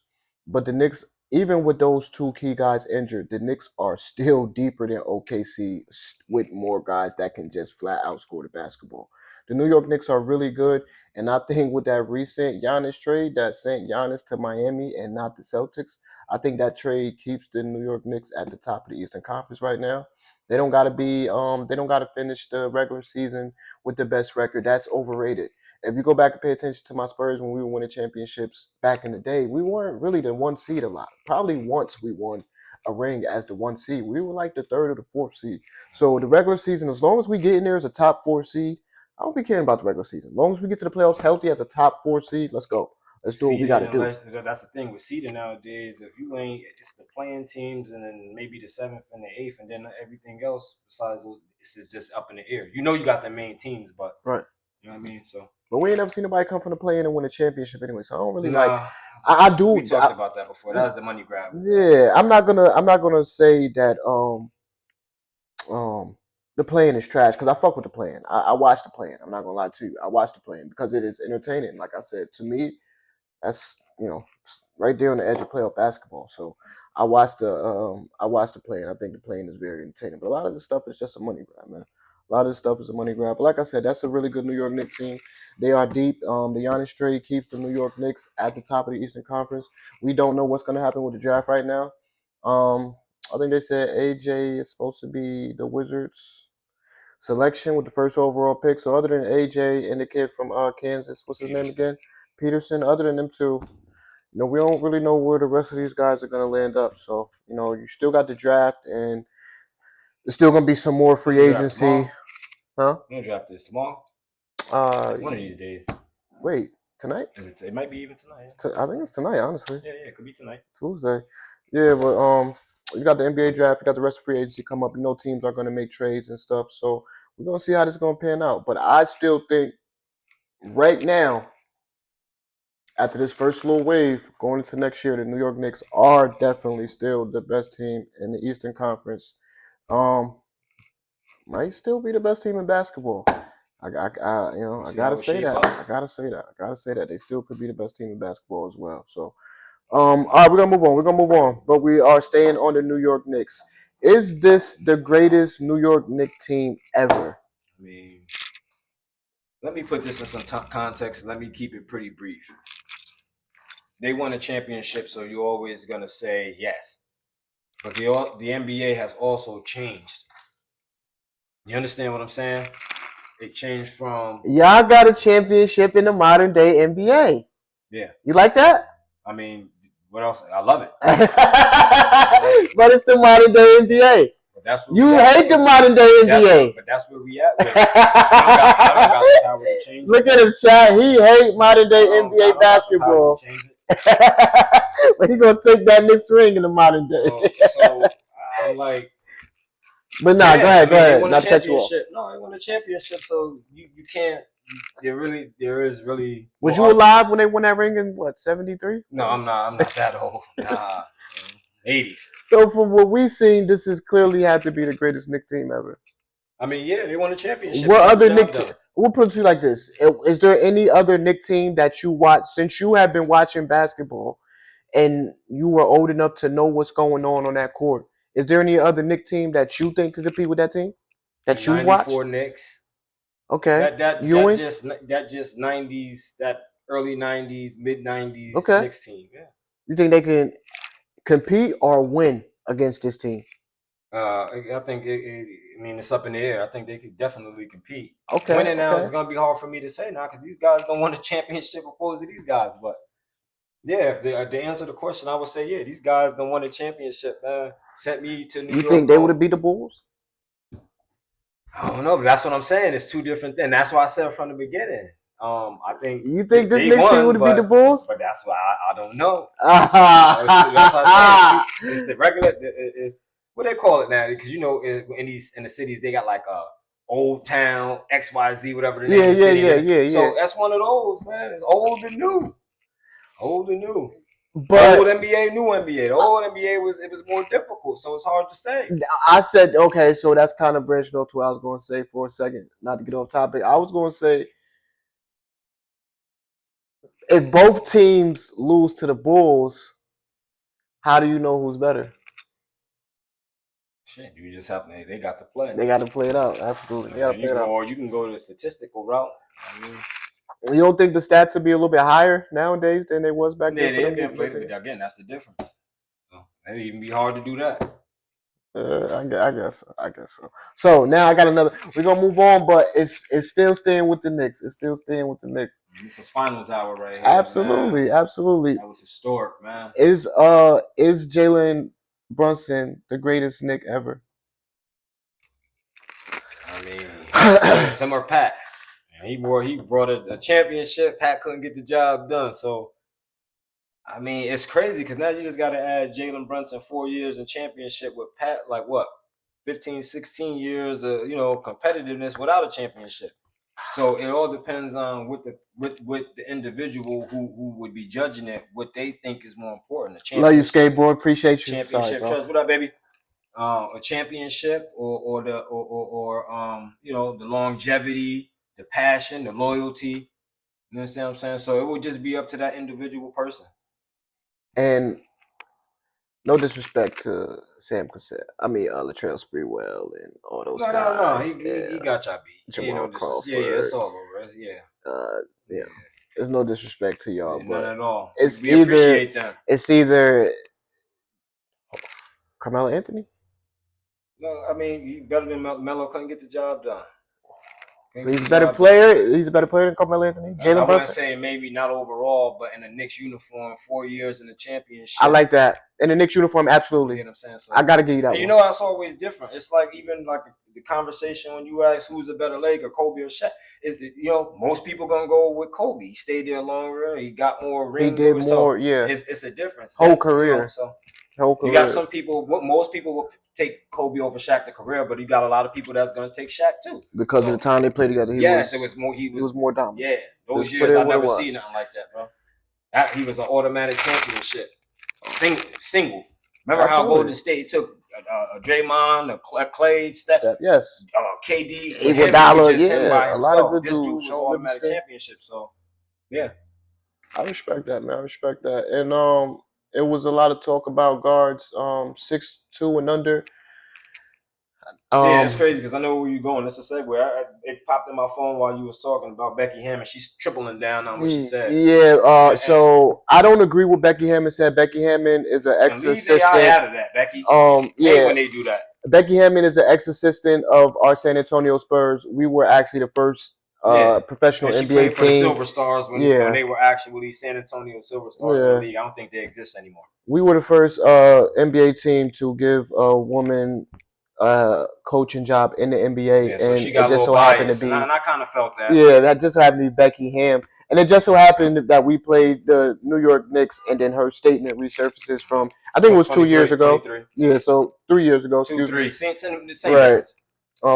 but the Knicks, even with those two key guys injured, the Knicks are still deeper than OKC with more guys that can just flat out score the basketball. The New York Knicks are really good, and I think with that recent Giannis trade that sent Giannis to Miami and not the Celtics, I think that trade keeps the New York Knicks at the top of the Eastern Conference right now. They don't got to finish the regular season with the best record. That's overrated. If you go back and pay attention to my Spurs when we were winning championships back in the day, we weren't really the 1 seed a lot. Probably once we won a ring as the 1 seed. We were like the 3rd or the 4th seed. So the regular season, as long as we get in there as a top 4 seed, I don't be caring about the regular season. As long as we get to the playoffs healthy as a top 4 seed, let's go. Let's do what we got to do. That's the thing with seeding nowadays. If you ain't, it's the playing teams, and then maybe the 7th and the 8th, and then everything else besides those, this is just up in the air. You know, you got the main teams, but right. You know what I mean? So, but we ain't never seen nobody come from the play-in and win a championship anyway. So I don't really like. I do. We talked about that before. That was the money grab. Yeah, I'm not gonna say that the play-in is trash because I fuck with the play-in. I watch the play-in. I'm not gonna lie to you. I watch the play-in because it is entertaining. Like I said, to me, that's right there on the edge of playoff basketball. So I watched the play, and I think the play is very entertaining. But a lot of this stuff is just a money grab, man. A lot of this stuff is a money grab. But like I said, that's a really good New York Knicks team. They are deep. The Giannis trade keeps the New York Knicks at the top of the Eastern Conference. We don't know what's going to happen with the draft right now. I think they said AJ is supposed to be the Wizards selection with the first overall pick. So other than AJ and the kid from Kansas, what's his name again? Peterson. Other than them two, we don't really know where the rest of these guys are going to land up. So, you still got the draft, and there's still going to be some more free agency. Huh? You draft is small? One of these days. Wait, tonight? It might be even tonight. I think it's tonight, honestly. Yeah, it could be tonight. Tuesday. Yeah, but you got the NBA draft, you got the rest of free agency come up. Teams are going to make trades and stuff. So we're going to see how this is going to pan out. But I still think right now, after this first little wave going into next year, the New York Knicks are definitely still the best team in the Eastern Conference. Might still be the best team in basketball. I gotta say that. I gotta say that they still could be the best team in basketball as well. So, all right, we're gonna move on. But we are staying on the New York Knicks. Is this the greatest New York Knicks team ever? I mean, let me put this in some context. Let me keep it pretty brief. They won a championship, so you're always gonna say yes. But the NBA has also changed. You understand what I'm saying? It changed from y'all got a championship in the modern day NBA. Yeah. You like that? I mean, what else? I love it. But it's the modern day NBA. But that's what you hate the modern day NBA. But that's where we at. I don't got the power to change it. Look at him, chat. He hate modern day NBA basketball. But he gonna take that Knicks ring in the modern day. So I'm like. But nah, go ahead. Not to cut you off. No, they won a championship, so you can't. There is really. Was you alive when they won that ring in what, 73? No, I'm not that old. Nah, 80s. So from what we've seen, this is clearly had to be the greatest Knicks team ever. I mean, yeah, they won a championship. What other Knicks? We'll put it to you like this: is there any other Knicks team that you watch since you have been watching basketball, and you were old enough to know what's going on that court? Is there any other Knicks team that you think could compete with that team that you watch? 94 Knicks. Okay. That just 90s, that early 90s, mid 90s Knicks team. Yeah. You think they can compete or win against this team? I think it's up in the air. I think they could definitely compete. Winning now is gonna be hard for me to say now because these guys don't want a championship opposed to these guys. But yeah, if they answer the question, I would say yeah, these guys don't want a championship. Man, sent me to New York. You think they would have beat the Bulls? I don't know, but that's what I'm saying. It's two different things. That's why I said from the beginning. I think you think this Knicks team would have beat the Bulls, but that's why I don't know. That's what I say. It's the regular. It's what they call it now, because in the cities they got like a Old Town XYZ, whatever the name of the city is. So that's one of those, man. It's old and new. Old and new. But old NBA, new NBA. The old NBA was more difficult, so it's hard to say. I said okay, so that's kind of branching off to what I was going to say for a second. Not to get off topic, I was going to say if both teams lose to the Bulls, how do you know who's better? Shit, you just have to. They got to play. They got to play it out. Absolutely, they got to play it out. Or you can go the statistical route. You don't think the stats would be a little bit higher nowadays than they was back then? Yeah, but again, that's the difference. So it'd even be hard to do that. I guess so. So now I got another. We're gonna move on, but it's still staying with the Knicks. It's still staying with the Knicks. This is finals hour right here. Absolutely, man. Absolutely. That was historic, man. Is Jalen Brunson the greatest Knick ever? I mean, some are Pat. He brought a championship. Pat couldn't get the job done, so I mean, it's crazy because now you just got to add Jalen Brunson 4 years in championship with Pat, like what, 15, 16 years of competitiveness without a championship. So it all depends on what the individual who would be judging it, what they think is more important. A Love you, championship, skateboard. Appreciate you. Sorry, championship bro. trust. What up, baby? A championship or the longevity, the passion, the loyalty. You understand what I'm saying? So it would just be up to that individual person. And no disrespect to Sam Cassett. I mean, Latrell Sprewell and all those guys. No. He got y'all beat. Jamal Crawford. Yeah, it's all over. Yeah. There's no disrespect to y'all, but none at all. It's we appreciate them. It's either Carmelo Anthony. No, I mean, he better than Melo. Couldn't get the job done. So he's a better player. He's a better player than Carmelo Anthony. Jalen Brunson. I wouldn't say maybe not overall, but in a Knicks uniform, 4 years in the championship. I like that. In the Knicks uniform, absolutely. You know what I'm saying? So, I gotta give you that. And you know, that's always different. It's like even like the conversation when you ask who's a better Laker, Kobe or Shaq. Is most people gonna go with Kobe. He stayed there longer. He got more rings. He did more. So yeah, it's a difference. Whole career. You got some people. Most people will take Kobe over Shaq the career, but you got a lot of people that's gonna take Shaq too because of the time they played together. It was more. He was more dominant. Yeah, those years I never seen nothing like that, bro. He was an automatic championship, single. Remember how Golden State took Draymond, Clay, Steph, yes, KD, Iguodala, yeah, a lot of good dudes. This dude was all automatic championship. So yeah, I respect that, man. I respect that, and it was a lot of talk about guards 6'2" and under. Yeah, it's crazy because I know where you're going. That's a segue. It popped in my phone while you was talking about Becky Hammond. She's tripling down on what she said. Yeah. So I don't agree with Becky Hammond said. Becky Hammond is an ex-assistant. Leave AI out of that, Becky. Yeah. When they do that. Becky Hammond is an ex-assistant of our San Antonio Spurs. We were actually the first professional NBA team. For the Silver Stars when they were actually San Antonio Silver Stars in the league. I don't think they exist anymore. We were the first NBA team to give a woman coaching job in the NBA, so and she got it just so happened to be. And I kind of felt that. Yeah, that just happened to be Becky Hammond, and it just so happened that we played the New York Knicks, and then her statement resurfaces from I think it was 2 years ago. 23. Yeah, so 3 years ago. 2, 3. Same right.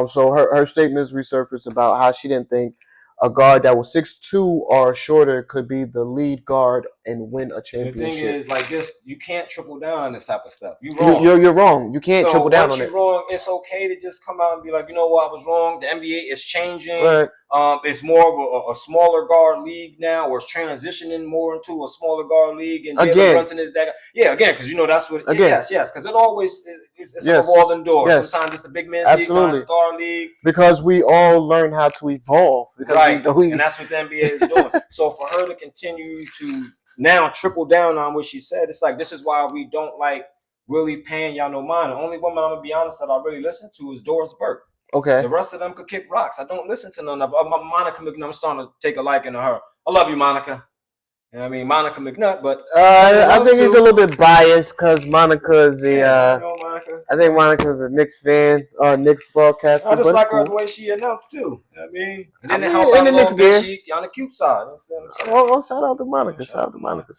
So her statements resurfaced about how she didn't think a guard that was 6'2" or shorter could be the lead guard and win a championship. The thing is, like this, you can't triple down on this type of stuff. You're wrong. You're wrong. You can't triple down on it. Once you're wrong, it's okay to just come out and be like, you know what, I was wrong. The NBA is changing. Right. It's more of a smaller guard league now, or it's transitioning more into a smaller guard league. And Jalen Brunson is that guy. Yeah, again, because that's what. Yes, because it always it's a revolving door. Yes. Sometimes it's a big man's league, sometimes it's guard league. Because we all learn how to evolve. Right, and that's what the NBA is doing. So for her to continue to now triple down on what she said, it's like this is why we don't like really paying y'all no mind. The only woman I'm gonna be honest that I really listen to is Doris Burke. Okay. The rest of them could kick rocks. I don't listen to none of them. Monica McNutt, I'm starting to take a liking to her. I love you, Monica. You know what I mean, Monica McNutt, but I think he's a little bit biased because Monica is Monica. I think Monica's a Knicks fan or Knicks broadcaster. I just like her the way she announced too. You know what I mean, and then help out the Knicks game on the cute side. Well, shout out to Monica. Shout out to Monica.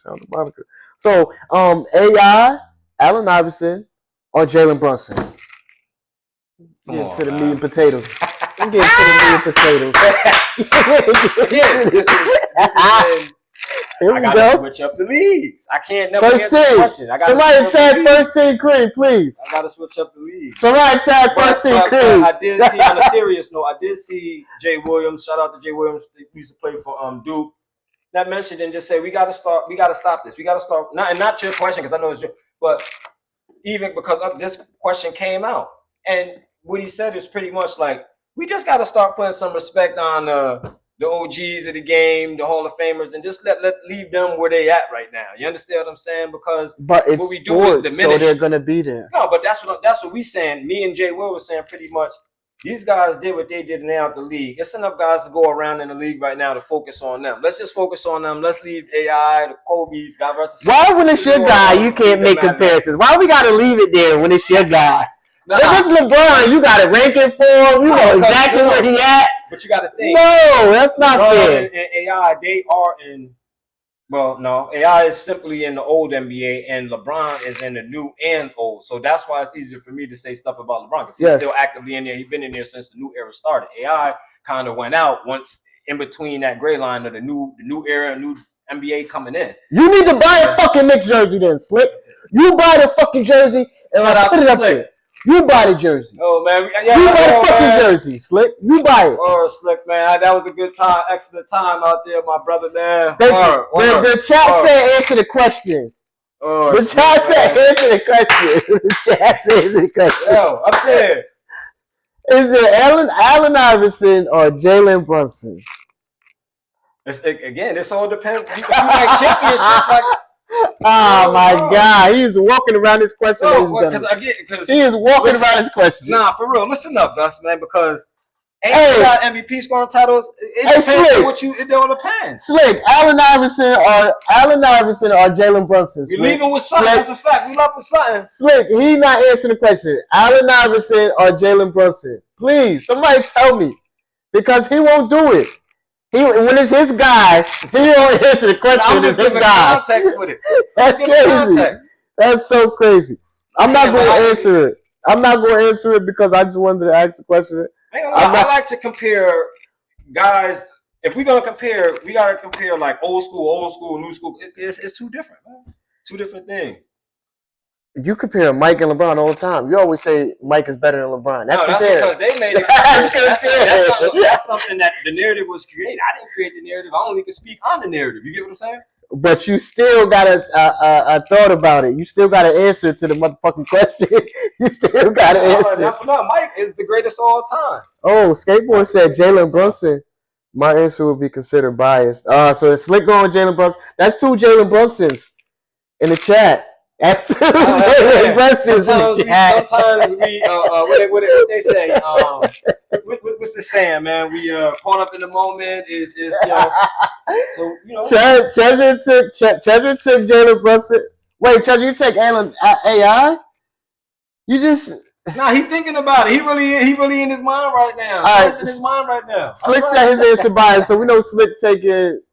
So, AI, Allen Iverson, or Jalen Brunson. Get to the meat and potatoes. I'm getting to the meat and potatoes. This is Here we I gotta switch up the leagues. I can't never first answer team. the question. Somebody tag first team Creed, please. I gotta switch up the leagues. Somebody tag first team Creed. I did see on a serious note. I did see Jay Williams. Shout out to Jay Williams. He used to play for Duke. That mentioned and just say we gotta stop this. We gotta start not your question because I know it's your, but even because of this question came out and what he said is pretty much like we just gotta start putting some respect on the OGs of the game, the Hall of Famers, and just let leave them where they at right now. You understand what I'm saying? Because what we do is diminish. So they're gonna be there. No, but that's what we saying. Me and Jay Will was saying pretty much. These guys did what they did now at the league. It's enough guys to go around in the league right now to focus on them. Let's just focus on them. Let's leave AI, the Kobe's, God versus. Why when it's your guy, you can't make comparisons? Why we gotta leave it there when it's your guy? If it's LeBron, you got to rank it for him. You know exactly where he at. But you got to think. No, that's not fair. And AI, they are in Well, no, AI is simply in the old NBA, and LeBron is in the new and old. So that's why it's easier for me to say stuff about LeBron because he's still actively in there. He's been in there since the new era started. AI kind of went out once in between that gray line of the new era, new NBA coming in. You need to buy a fucking Knicks jersey then, Slick. You buy the fucking jersey and I put it up there. You buy the jersey. Oh man, you buy the fucking jersey, Slick. You buy it. Oh, Slick, man, that was a good time, excellent time out there, my brother, man. The chat said answer the question. The chat said answer the question. The chat said answer the question. Yo, I'm saying, is it Allen Iverson or Jalen Brunson? Again, this all depends. You like championship, like. Oh my God! He's walking around this question. He is walking around this question. Nah, for real. Listen up, Gus, man, because got MVP scoring titles. It depends on what you. It all depends. Slick, Allen Iverson or Jalen Brunson. We leaving with something. That's a fact. We left with something. Slick, he not answering the question. Allen Iverson or Jalen Brunson? Please, somebody tell me, because he won't do it. When it's his guy, he won't answer the question. I'm just giving context with it. That's crazy. That's so crazy. I'm not going to answer it. I'm not going to answer it because I just wanted to ask the question. I like to compare guys. If we're going to compare, we got to compare like old school, new school. It's two different, man. Two different things. You compare Mike and LeBron all the time. You always say Mike is better than LeBron. That's because they made it. That's something that the narrative was created. I didn't create the narrative. I only can speak on the narrative. You get what I'm saying? But you still got a thought about it. You still got an answer to the motherfucking question. You still got an answer. No, Mike is the greatest of all time. Oh, Skateboard said Jalen Brunson. My answer would be considered biased. So it's Slick going Jalen Brunson. That's two Jalen Brunsons in the chat. That's two Jalen Brunsons in the chat. Sometimes we what they say? What's the saying, man? We caught up in the moment. So you know. Treasure took Jalen Brunson. Wait, Treasure, you take AI? You just. Nah, he thinking about it. He really in his mind right now. All right. In his mind right now. Slick said his answer biased, so we know Slick taking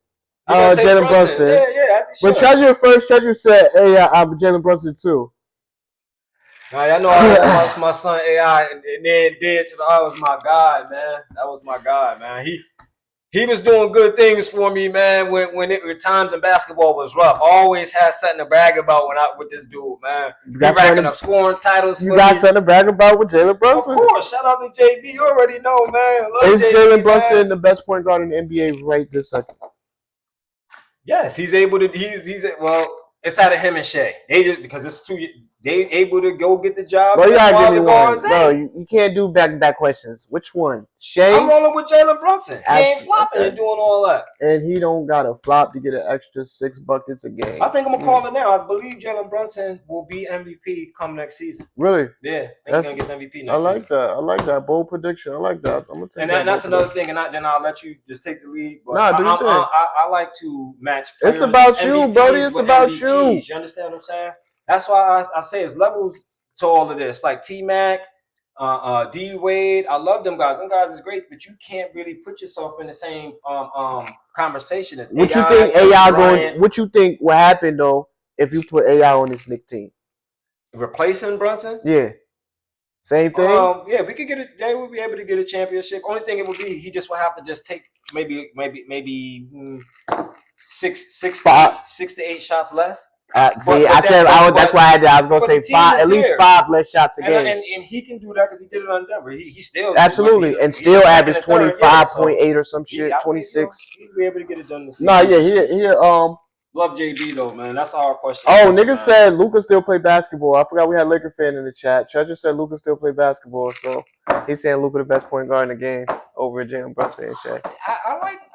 Jalen Brunson. Yeah. But Treasure said Jalen Brunson too. I know I lost my son AI, and then did to I was my guy, man. That was my guy, man. He was doing good things for me, man. When times in basketball was rough, I always had something to brag about with this dude, man. He racking up scoring titles. You got something to brag about with Jalen Brunson? Of course. Shout out to JB. You already know, man. Is Jalen Brunson the best point guard in the NBA right this second? Yes, he's able to. It's out of him and Shea. They just because it's two. They able to go get the job. Bro, you gotta give me one. Bro, you can't do back-to-back questions. Which one? Shea? I'm rolling with Jalen Brunson. He ain't flopping and doing all that. And he don't got to flop to get an extra 6 buckets a game. I think I'm gonna call it now. I believe Jalen Brunson will be MVP come next season. Really? Yeah, he's gonna get MVP next I like season. That. I like that bold prediction. I like that. I'm gonna take that. And that's another thing. And then I'll let you just take the lead. But do your thing. I like to match. It's about you, Brody. It's about you. You understand what I'm saying? That's why I say it's levels to all of this. Like T-Mac, D Wade. I love them guys. Them guys is great, but you can't really put yourself in the same conversation as what AI. You think AI going? What you think will happen though if you put AI on this Knicks team? Replacing Brunson? Yeah. Same thing. Yeah, we could get it. They would be able to get a championship. Only thing it would be, he just would have to just take maybe 6 to 8 shots less. That's why I was gonna say 5, at least 5 less shots a game. And he can do that because he did it on Denver. He still absolutely and still averaged 25.8 or some shit, 26. He'll be able to get it done this season. He love JB though, man. That's our question. Niggas said Luka still play basketball. I forgot we had Laker fan in the chat. Treasure said Luka still play basketball, so he's saying Luka the best point guard in the game over Jalen Brunson and Shea.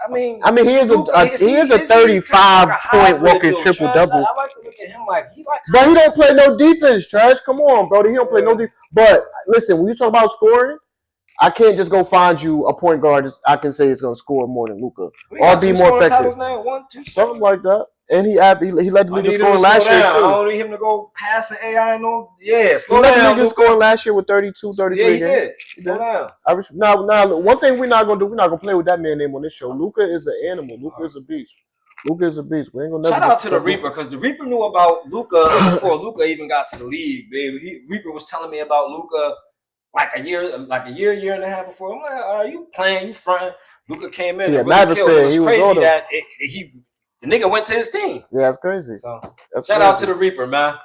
I mean he is a 35-point walking triple double. I like to look at him but he don't play no defense, Trash. Come on, brody. He don't play no defense. But listen, when you talk about scoring, I can't just go find you a point guard I can say is going to score more than Luka or be more effective. Something like that. And he led the league in scoring last year, too. I don't need him to go past the AI. Slow down. He led the league in scoring last year with 32, 33 games. Yeah, he did. Slow down. Now, one thing we're not going to do, we're not going to play with that man's name on this show. Luka is an animal. Luka is a beast. Luka is a beast. We ain't gonna never shout out to the disrespect Reaper, because the Reaper knew about Luka before Luka even got to the league, baby. Reaper was telling me about Luka like a year and a half before. I'm like, are you playing? You fronting? Luka came in and really killed. It was crazy that the nigga went to his team. Yeah, that's crazy. So that's shout out to the Reaper, man.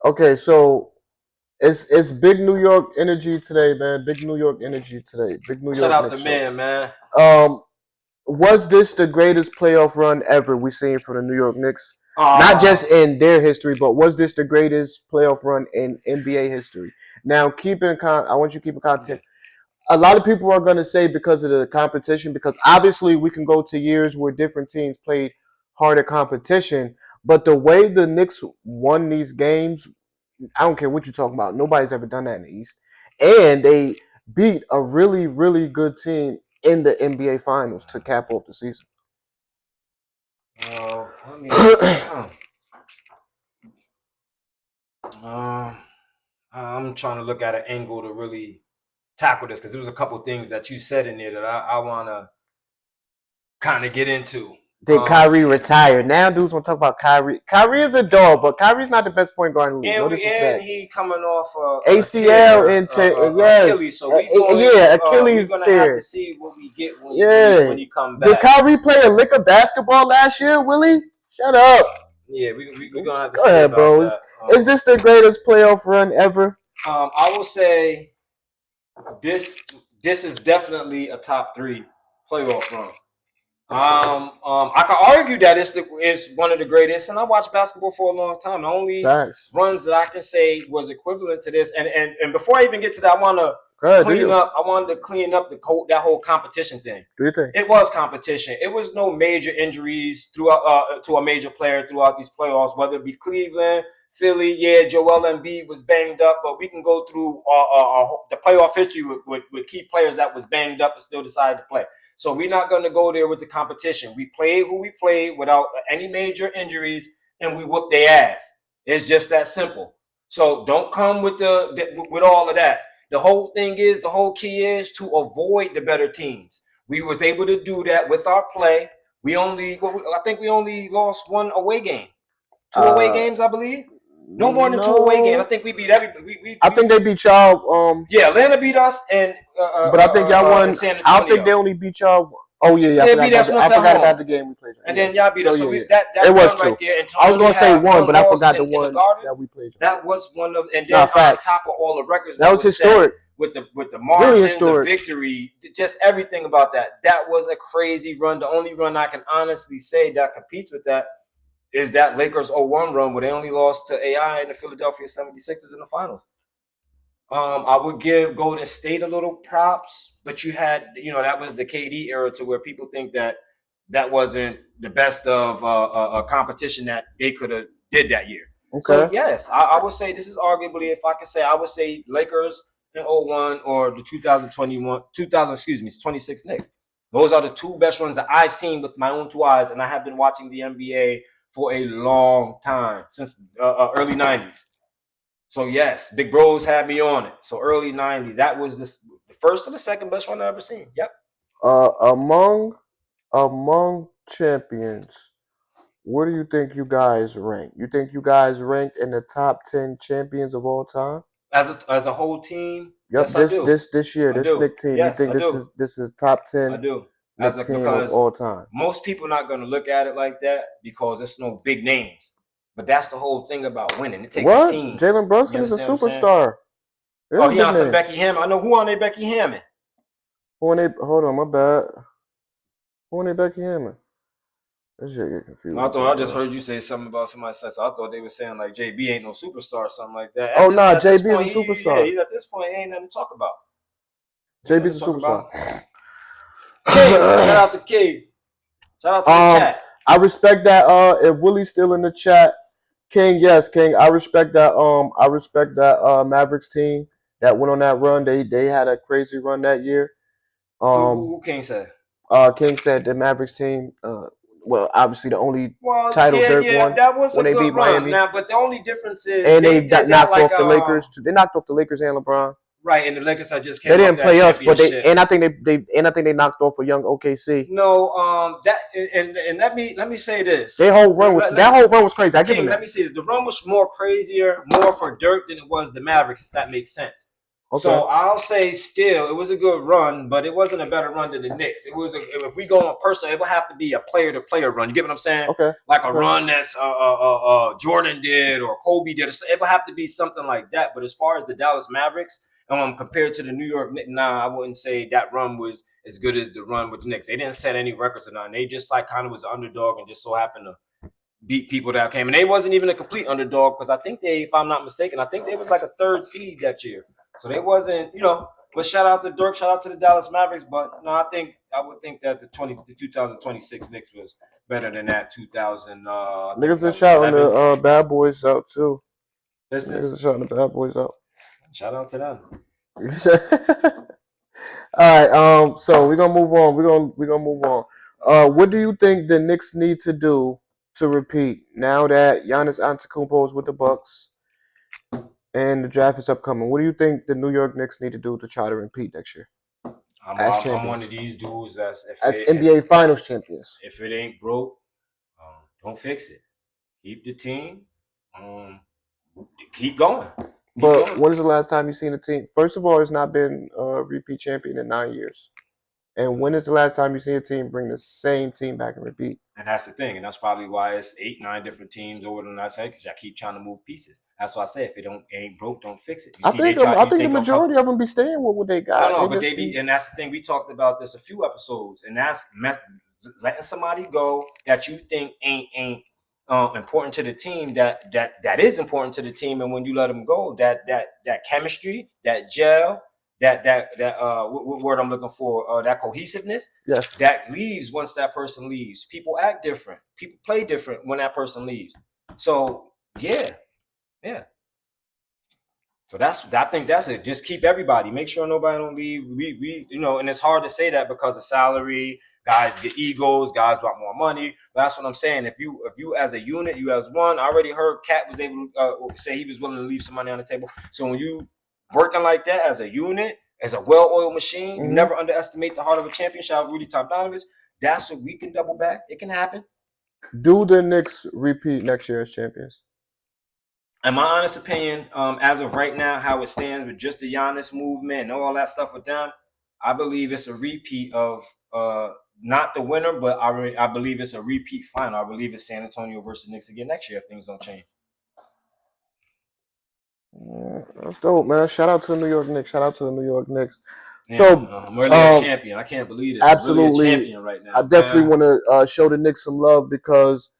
Okay, so it's big New York energy today, man. Big New York energy today. Big New York. Shout out to man. Was this the greatest playoff run ever we seen from the New York Knicks? Not just in their history, but was this the greatest playoff run in NBA history? Now, I want you to keep in context. A lot of people are going to say because of the competition, because obviously we can go to years where different teams played harder competition, but the way the Knicks won these games, I don't care what you're talking about. Nobody's ever done that in the East. And they beat a really, really good team in the NBA Finals to cap off the season. I'm trying to look at an angle to really tackle this, because there was a couple things that you said in there that I want to kind of get into. Did Kyrie retire? Now dudes want to talk about Kyrie. Kyrie is a dog, but Kyrie's not the best point guard in the league. No disrespect. And he coming off ACL and yes, Achilles. So Achilles. We're gonna have to see what we get when he come back. Did Kyrie play a lick of basketball last year, Willie? Shut up. Yeah, we're gonna have to Go see ahead, about bro. that. Is this the greatest playoff run ever? I will say this is definitely a top 3 playoff run. I can argue that it's one of the greatest, and I watched basketball for a long time. The only runs that I can say was equivalent to this, and before I even get to that, I wanted to clean up that whole competition thing. Do you think it was competition? It was no major injuries throughout to a major player throughout these playoffs, whether it be Cleveland, Philly. Yeah, Joel Embiid was banged up, but we can go through the playoff history with key players that was banged up and still decided to play. So we're not going to go there with the competition. We played who we played without any major injuries, and we whooped their ass. It's just that simple. So don't come with all of that. The whole key is to avoid the better teams. We was able to do that with our play. I think we only lost 1 away game. 2 away games, I believe. No more than 2 away games. I think we beat everybody. I think they beat y'all. Yeah, Atlanta beat us, and but I think y'all won. I don't think they only beat y'all. Oh yeah, I forgot about the game we played. And then y'all beat us. So that it was right there. I was gonna say 1, but I forgot the one that we played. That was one of, and then on top of all the records that was historic. With the margins of victory, just everything about that. That was a crazy run. The only run I can honestly say that competes with that is that Lakers 0-1 run where they only lost to AI and the Philadelphia 76ers in the finals. I would give Golden State a little props, but you had, that was the KD era, to where people think that wasn't the best of a competition that they could have did that year. Okay. So yes, I would say this is arguably, if I could say, I would say Lakers in 0-1 or the 26 Knicks. Those are the 2 best runs that I've seen with my own 2 eyes, and I have been watching the NBA for a long time, since early 90s. So yes, Big Bros had me on it. So early 90s, that was the first or the second best run I've ever seen. Yep. Among champions, where do you think you guys rank? You think you guys ranked in the top 10 champions of all time? As a whole team? Yep. Yes, this year, this Knicks team. Yes, you think this is top 10? I do. Knicks team of all time. Most people are not going to look at it like that because there's no big names. But that's the whole thing about winning. It takes a team. Jalen Brunson is a superstar. Oh, he on some Becky Hammond. I know who on their Becky Hammond. Hold on, my bad. Who on their Becky Hammond? This shit get confused. I just heard you say something about somebody said, so I thought they were saying like JB ain't no superstar or something like that. JB is a superstar. He's at this point, ain't nothing to talk about. JB's a superstar. King, shout out to King. Shout out to the chat. I respect that. If Willie's still in the chat, King, yes, King. I respect that. Mavericks team that went on that run. They had a crazy run that year. Who King said? King said the Mavericks team. Well, obviously the only title Dirk won that was when they beat Miami. Now, but the only difference is they knocked off the Lakers. They knocked off the Lakers and LeBron. Right, and the Lakers had just They came off didn't that play us, but championship. I think they knocked off a young OKC. No, that and let me say this. That whole run was crazy. I give King, him that. let me say this. The run was more crazier, more for Dirk than it was the Mavericks. If that makes sense. Okay. So I'll say still, it was a good run, but it wasn't a better run than the Knicks. It was if we go on personal, it would have to be a player-to-player run. You get what I'm saying? Okay. Like a run that's Jordan did or Kobe did. It would have to be something like that. But as far as the Dallas Mavericks, compared to the New York Knicks, I wouldn't say that run was as good as the run with the Knicks. They didn't set any records or nothing. They just like kind of was an underdog and just so happened to beat people that came. And they wasn't even a complete underdog because I think they, if I'm not mistaken, I think they was like a third seed that year. So they wasn't, but shout out to Dirk, shout out to the Dallas Mavericks. But no, I would think that the 2026 Knicks was better than that 2000. Niggas are shouting the bad boys out too. Niggas are shouting the bad boys out. Shout out to them. All right. So we're gonna move on. We're gonna move on. What do you think the Knicks need to do to repeat now that Giannis Antetokounmpo is with the Bucks and the draft is upcoming? What do you think the New York Knicks need to do to try to repeat next year? I'm one of these dudes as NBA Finals champions. If it ain't broke, don't fix it. Keep the team. Keep going. When is the last time you seen a team? First of all, it's not been a repeat champion in 9 years. And when is the last time you see a team bring the same team back and repeat? And that's the thing. And that's probably why it's 8, 9 different teams over the last because I keep trying to move pieces. That's why I say if it ain't broke, don't fix it. I think the majority of them be staying with what they got. No, but they be, and that's the thing. We talked about this a few episodes, and that's letting somebody go that you think ain't important to the team that is important to the team, and when you let them go, that chemistry, that gel, that what word I'm looking for, that cohesiveness, yes, that leaves once that person leaves. People act different. People play different when that person leaves. So yeah. So I think that's it. Just keep everybody. Make sure nobody don't leave. We and it's hard to say that because of salary. Guys get egos. Guys want more money. But that's what I'm saying. If you as a unit, you as one. I already heard Cat was able to say he was willing to leave some money on the table. So when you working like that as a unit, as a well-oiled machine, you never underestimate the heart of a champion. Shout out Rudy Tomjanovich. That's what we can double back. It can happen. Do the Knicks repeat next year as champions? In my honest opinion, as of right now, how it stands with just the Giannis movement and all that stuff with them, I believe it's a repeat of not the winner, but I believe it's a repeat final. I believe it's San Antonio versus Knicks again next year if things don't change. That's dope, man. Shout out to the New York Knicks. Yeah, so I'm really a champion. I can't believe this. Absolutely, I'm really a champion right now. I definitely want to show the Knicks some love because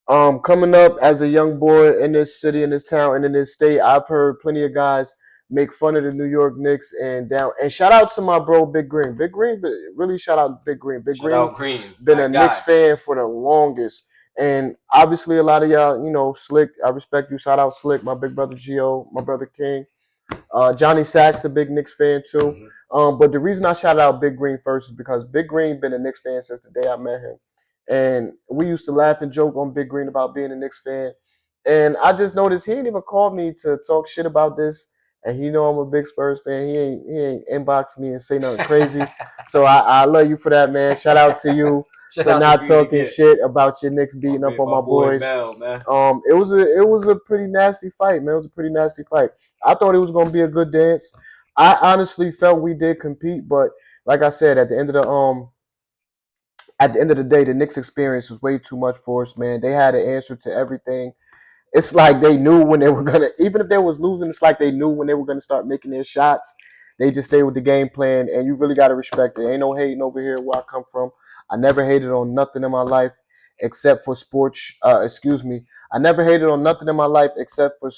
coming up as a young boy in this city, in this town, and in this state, I've heard plenty of guys make fun of the New York Knicks and shout out to my bro Big Green. Big Green, really shout out Big Green. Big Green, been a Knicks fan for the longest. And obviously a lot of y'all, Slick, I respect you. Shout out Slick, my big brother Gio, my brother King. Johnny Sacks, a big Knicks fan too. But the reason I shout out Big Green first is because Big Green been a Knicks fan since the day I met him. And we used to laugh and joke on Big Green about being a Knicks fan. And I just noticed he ain't even called me to talk shit about this. And he know I'm a big Spurs fan. He ain't inbox me and say nothing crazy. So I love you for that, man. Shout out to you for not talking shit about your Knicks beating up on my boys. Bell, man. It was a pretty nasty fight, man. It was a pretty nasty fight. I thought it was gonna be a good dance. I honestly felt we did compete, but like I said, at the end of the day, the Knicks experience was way too much for us, man. They had an answer to everything. It's like they knew when they were gonna, even if they was losing, it's like they knew when they were gonna start making their shots. They just stayed with the game plan, and you really gotta respect it. Ain't no hating over here where I come from. I never hated on nothing in my life except for sports. I never hated on nothing in my life except for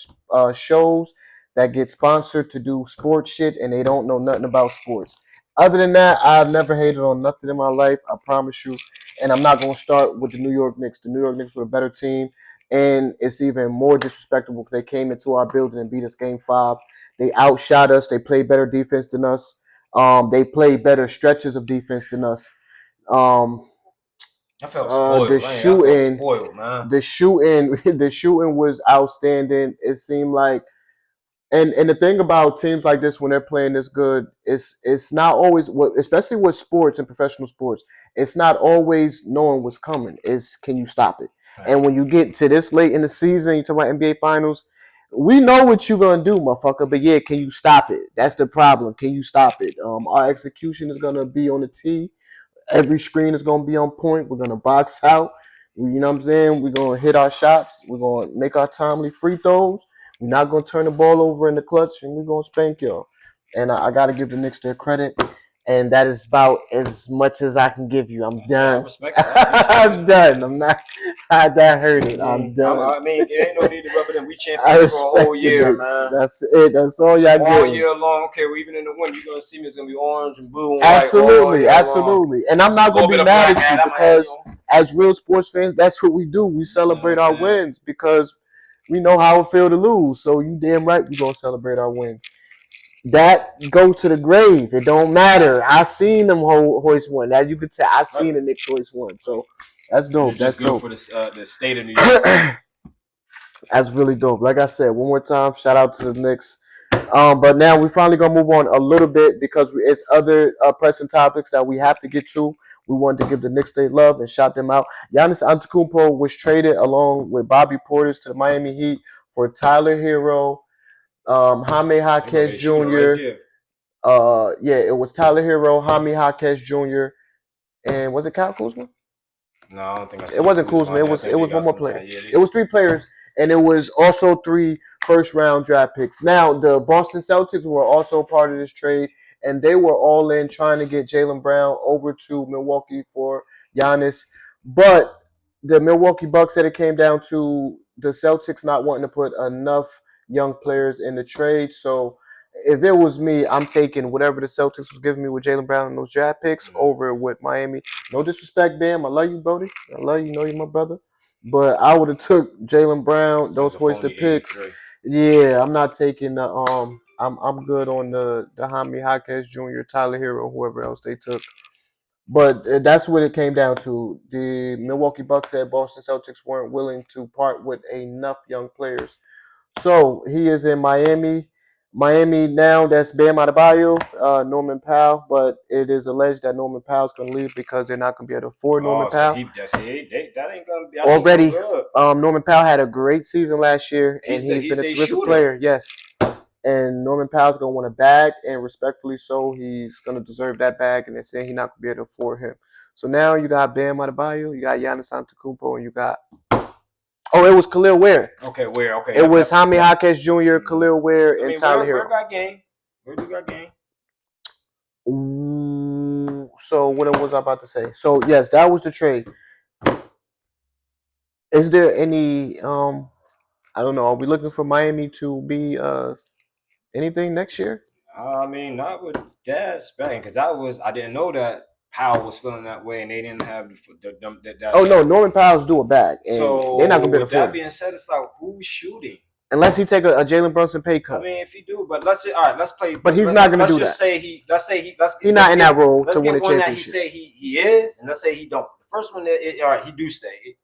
shows that get sponsored to do sports shit, and they don't know nothing about sports. Other than that, I've never hated on nothing in my life. I promise you. And I'm not gonna start with the New York Knicks. The New York Knicks were a better team. And it's even more disrespectful because they came into our building and beat us game 5. They outshot us. They played better defense than us. They played better stretches of defense than us. I felt spoiled. The shooting, spoiled, man. the shooting was outstanding. It seemed like And the thing about teams like this when they're playing this good, it's not always what, especially with sports and professional sports, it's not always knowing what's coming. It's can you stop it? Right. And when you get to this late in the season, you talk about NBA finals, we know what you're gonna do, motherfucker. But yeah, can you stop it? That's the problem. Can you stop it? Our execution is gonna be on the tee. Every screen is going to be on point. We're going to box out. You know what I'm saying? We're going to hit our shots. We're going to make our timely free throws. We're not going to turn the ball over in the clutch, and we're going to spank y'all. And I got to give the Knicks their credit. And that is about as much as I can give you. I'm done. I respect that. I'm done. I'm not. That hurt it. I'm done. I mean, it ain't no need to rub it in. We champions for a whole year, man. That's it. That's all y'all get. All year long. Okay, we're even in the winter. You're gonna see me. It's gonna be orange and blue and absolutely, white. Absolutely. And I'm not gonna be mad at you because as real sports fans, that's what we do. We celebrate our wins because we know how it feels to lose. So you damn right we're gonna celebrate our wins. That go to the grave. It don't matter. I seen them hoist one. That you could tell. I seen the Knicks hoist one. So that's dope. That's good dope for the state of New York. That's really dope. Like I said, one more time, shout out to the Knicks. But now we're finally gonna move on a little bit because it's other pressing topics that we have to get to. We wanted to give the Knicks their love and shout them out. Giannis Antetokounmpo was traded along with Bobby Portis to the Miami Heat for Tyler Hero, Jaime Jaquez Jr. Yeah, it was Tyler Hero, Jaime Jaquez Jr. and was it Kyle Kuzma? No, I don't think it wasn't Kuzma. It was one more player. It was 3 players, and it was also 3 first-round draft picks. Now, the Boston Celtics were also part of this trade, and they were all in trying to get Jaylen Brown over to Milwaukee for Giannis. But the Milwaukee Bucks said it came down to the Celtics not wanting to put enough young players in the trade. So if it was me, I'm taking whatever the Celtics was giving me with Jaylen Brown and those draft picks over with Miami. No disrespect, Bam. I love you, Brody. I love you. You know you're my brother. But I would have took Jaylen Brown, those hoisted picks. 83. Yeah, I'm not taking the I'm good on the Jaime Jaquez Jr., Tyler Hero, whoever else they took. But that's what it came down to. The Milwaukee Bucks said Boston Celtics weren't willing to part with enough young players. So he is in Miami. Miami now, that's Bam Adebayo, Norman Powell, but it is alleged that Norman Powell's going to leave because they're not going to be able to afford Norman Powell. So that ain't going to be already. Good. Norman Powell had a great season last year, and he's been a terrific player. Yes, and Norman Powell's going to want a bag, and respectfully so, he's going to deserve that bag, and they're saying he's not going to be able to afford him. So now you got Bam Adebayo, you got Giannis Antetokounmpo, and you got it was Khalil Ware. Okay, Ware. Okay. It was Jaime Jaquez Jr., Khalil Ware, and Tyler Hero. Where got game? Where do you got game? So what was I about to say? So yes, that was the trade. Is there any I don't know, are we looking for Miami to be anything next year? I mean, not with that spending, because I didn't know that Powell was feeling that way, and they didn't have that. Oh no, Norman Powell's due a bag, and so they're not gonna be able to afford. That being said, it's like who's shooting? Unless he take a Jalen Brunson pay cut. I mean, if he do, but let's play. But he's not gonna do that. He's not in that role to win a championship. He say he is, and let's say he don't. The first one, all right, he do stay.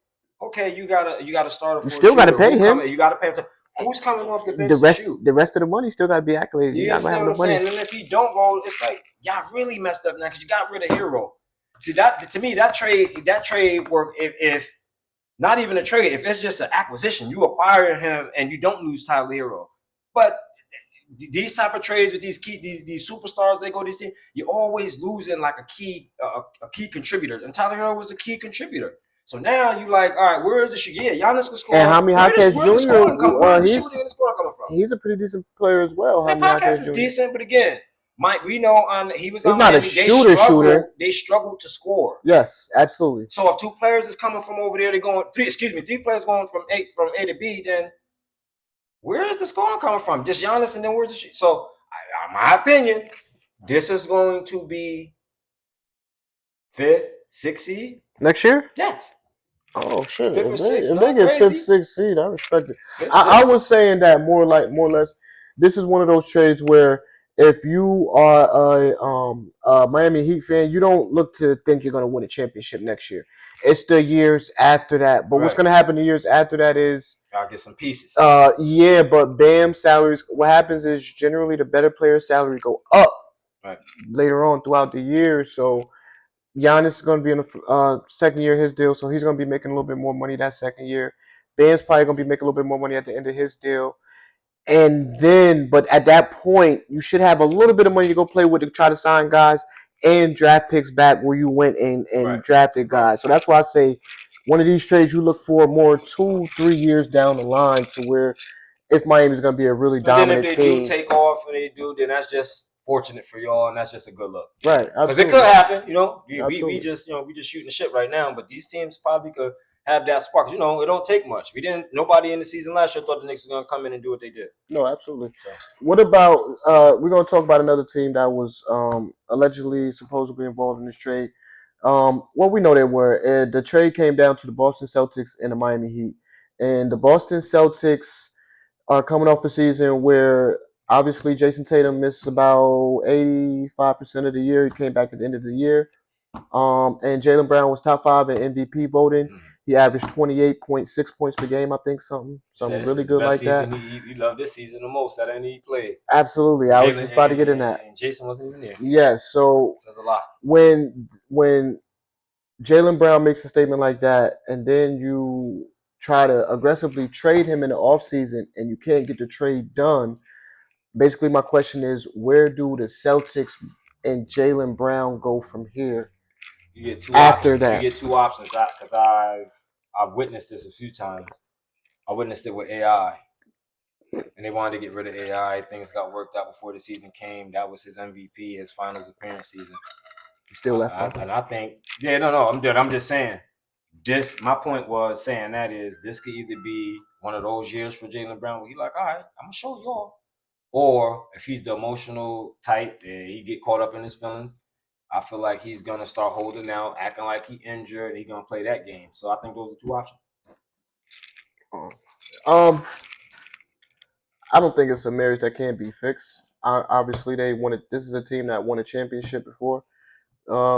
Okay, you gotta start. You still gotta pay him. You gotta pay him. Who's coming off the bench? The rest of the money still gotta be activated. You understand what I'm saying? And if he don't go, it's like y'all really messed up now because you got rid of Hero. See that to me, that trade work. If not even a trade, if it's just an acquisition, you acquire him and you don't lose Tyler Hero. But these type of trades with these superstars, they go these things, you're always losing like a key contributor. And Tyler Hero was a key contributor. So now you like, all right, where is the shoot? Yeah, Giannis can score. And Jaime Jaquez Jr. He's a pretty decent player as well. Jaime Jaquez is decent, but again, Mike, we know he was. He's not a shooter. They struggled to score. Yes, absolutely. So if 2 players is coming from over there, 3 players going from A to B, then where is the scoring coming from? Just Giannis, and then where's the shoot? So, in my opinion, this is going to be 5th, 6th seed next year. Yes. Oh shit! If they get 5th, 6th seed, I respect it. I was saying that more or less. This is one of those trades where if you are a Miami Heat fan, you don't look to think you're going to win a championship next year. It's the years after that. But what's going to happen the years after that is gotta get some pieces. Yeah, but Bam salaries. What happens is generally the better players' salary go up later on throughout the year. So Giannis is going to be in the second year of his deal, so he's going to be making a little bit more money that second year. Bam's probably going to be making a little bit more money at the end of his deal. And then, but at that point, you should have a little bit of money to go play with to try to sign guys and draft picks back where you went and drafted guys. So that's why I say one of these trades you look for more 2-3 years down the line to where if Miami's going to be a really dominant team. Then if they do take off and they do, then that's just fortunate for y'all, and that's just a good look. Right, because it could happen. We just shooting the shit right now, but these teams probably could have that spark. It don't take much. Nobody in the season last year thought the Knicks were going to come in and do what they did. No, absolutely. So. What about we're going to talk about another team that was allegedly supposedly involved in this trade. Well, we know they were. The trade came down to the Boston Celtics and the Miami Heat, and the Boston Celtics are coming off a season where obviously Jason Tatum missed about 85% of the year. He came back at the end of the year. And Jaylen Brown was top 5 in MVP voting. Mm-hmm. He averaged 28.6 points per game, I think, something really good like that. He loved this season the most out of any he played. Absolutely. I was just about to get in that. And Jason wasn't even there. Yes, so that's a lot. When Jaylen Brown makes a statement like that, and then you try to aggressively trade him in the offseason and you can't get the trade done, basically my question is, where do the Celtics and Jaylen Brown go from here? You get two options. You get two options because I've witnessed this a few times. I witnessed it with AI, and they wanted to get rid of AI. Things got worked out before the season came. That was his MVP, his finals appearance season. He still left. And I think, I'm just saying. My point was saying that is this could either be one of those years for Jaylen Brown where he's like, all right, I'm gonna show y'all, or if he's the emotional type and he get caught up in his feelings. I feel like he's going to start holding out, acting like he injured, and he's going to play that game. So I think those are two options. I don't think it's a marriage that can't be fixed. Obviously, this is a team that won a championship before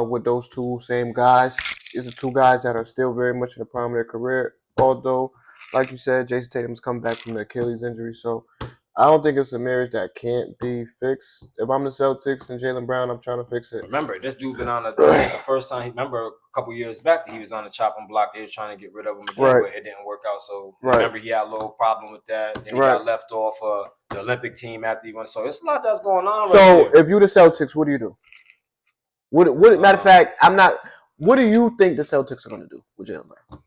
with those two same guys. These are two guys that are still very much in the prime of their career. Although, like you said, Jason Tatum's coming back from the Achilles injury. So I don't think it's a marriage that can't be fixed. If I'm the Celtics and Jaylen Brown, I'm trying to fix it. Remember, this dude been on the first time. Remember a couple years back, he was on the chopping block. They were trying to get rid of him again, but it didn't work out. So remember, he had a little problem with that. Then he got left off the Olympic team after he won. So it's a lot that's going on. So if you're the Celtics, what do you do? Matter of fact, what do you think the Celtics are going to do with Jaylen Brown?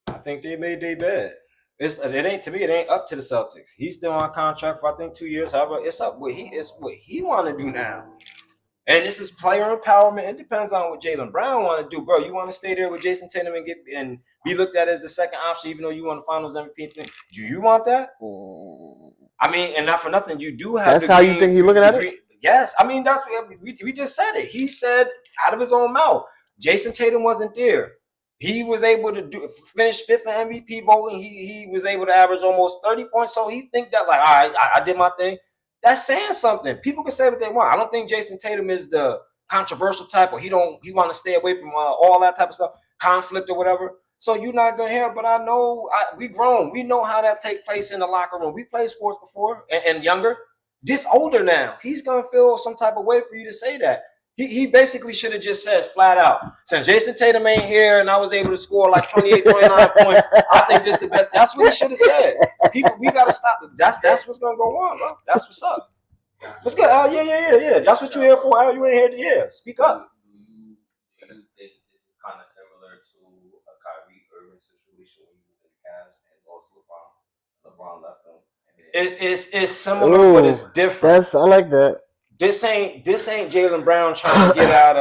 I think they made their bed. It ain't up to the Celtics. He's still on contract for I think 2 years. However, it's what he want to do now. And this is player empowerment. It depends on what Jaylen Brown want to do, bro. You want to stay there with Jason Tatum and be looked at as the second option, even though you want the Finals MVP thing. Do you want that? I mean, and not for nothing, you do have. That's how you think he's looking at it. Yes, I mean that's we just said it. He said out of his own mouth, Jason Tatum wasn't there. He was able to finish 5th in MVP voting. He was able to average almost 30 points. So he think that like, all right, I did my thing. That's saying something. People can say what they want. I don't think Jason Tatum is the controversial type, or he want to stay away from all that type of stuff, conflict or whatever. So you're not gonna hear. But I know we grown. We know how that take place in the locker room. We played sports before and younger. This older now, he's gonna feel some type of way for you to say that. He basically should have just said flat out, since Jason Tatum ain't here and I was able to score like 28, 29 points, I think this is the best. That's what he should have said. People, we got to stop. That's what's going to go on, bro. That's what's up. What's good, Al? Yeah. That's what you're here for, Al. You ain't here to speak up. Do you think this is kind of similar to a Kyrie Irving situation when he was in the Cavs and lost LeBron? LeBron left him. It's similar, but it's different. I like that. This ain't Jaylen Brown trying to get out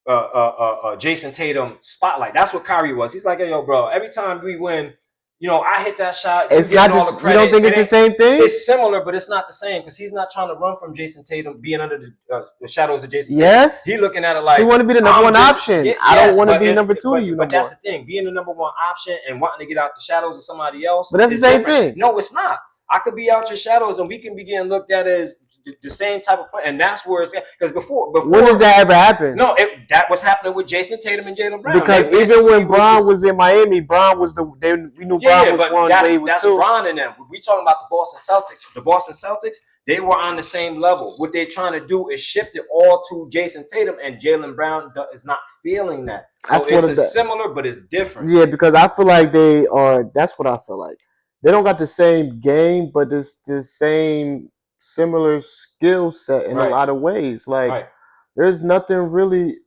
of Jason Tatum spotlight. That's what Kyrie was. He's like, hey, yo, bro, every time we win, I hit that shot. It's not just, you don't think it's the same thing? It's similar, but it's not the same because he's not trying to run from Jason Tatum being under the shadows of Jason Tatum. Yes. He's looking at it like, he want to be the number one option. I don't want to be number two to you. But that's the thing. Being the number one option and wanting to get out the shadows of somebody else. But that's the same thing. No, it's not. I could be out your shadows and we can be getting looked at as the same type of play, and that's where it's because before. When does that ever happen? No, that was happening with Jason Tatum and Jaylen Brown. Because even when Bron was in Miami, Bron was we knew Bron was one way he was that's two. Bron and them. We talking about the Boston Celtics. The Boston Celtics, they were on the same level. What they're trying to do is shift it all to Jason Tatum, and Jaylen Brown is not feeling that. So it's similar, but it's different. Yeah, because I feel like they are. That's what I feel like. They don't got the same game, but it's the same similar skill set in a lot of ways. Like there's nothing really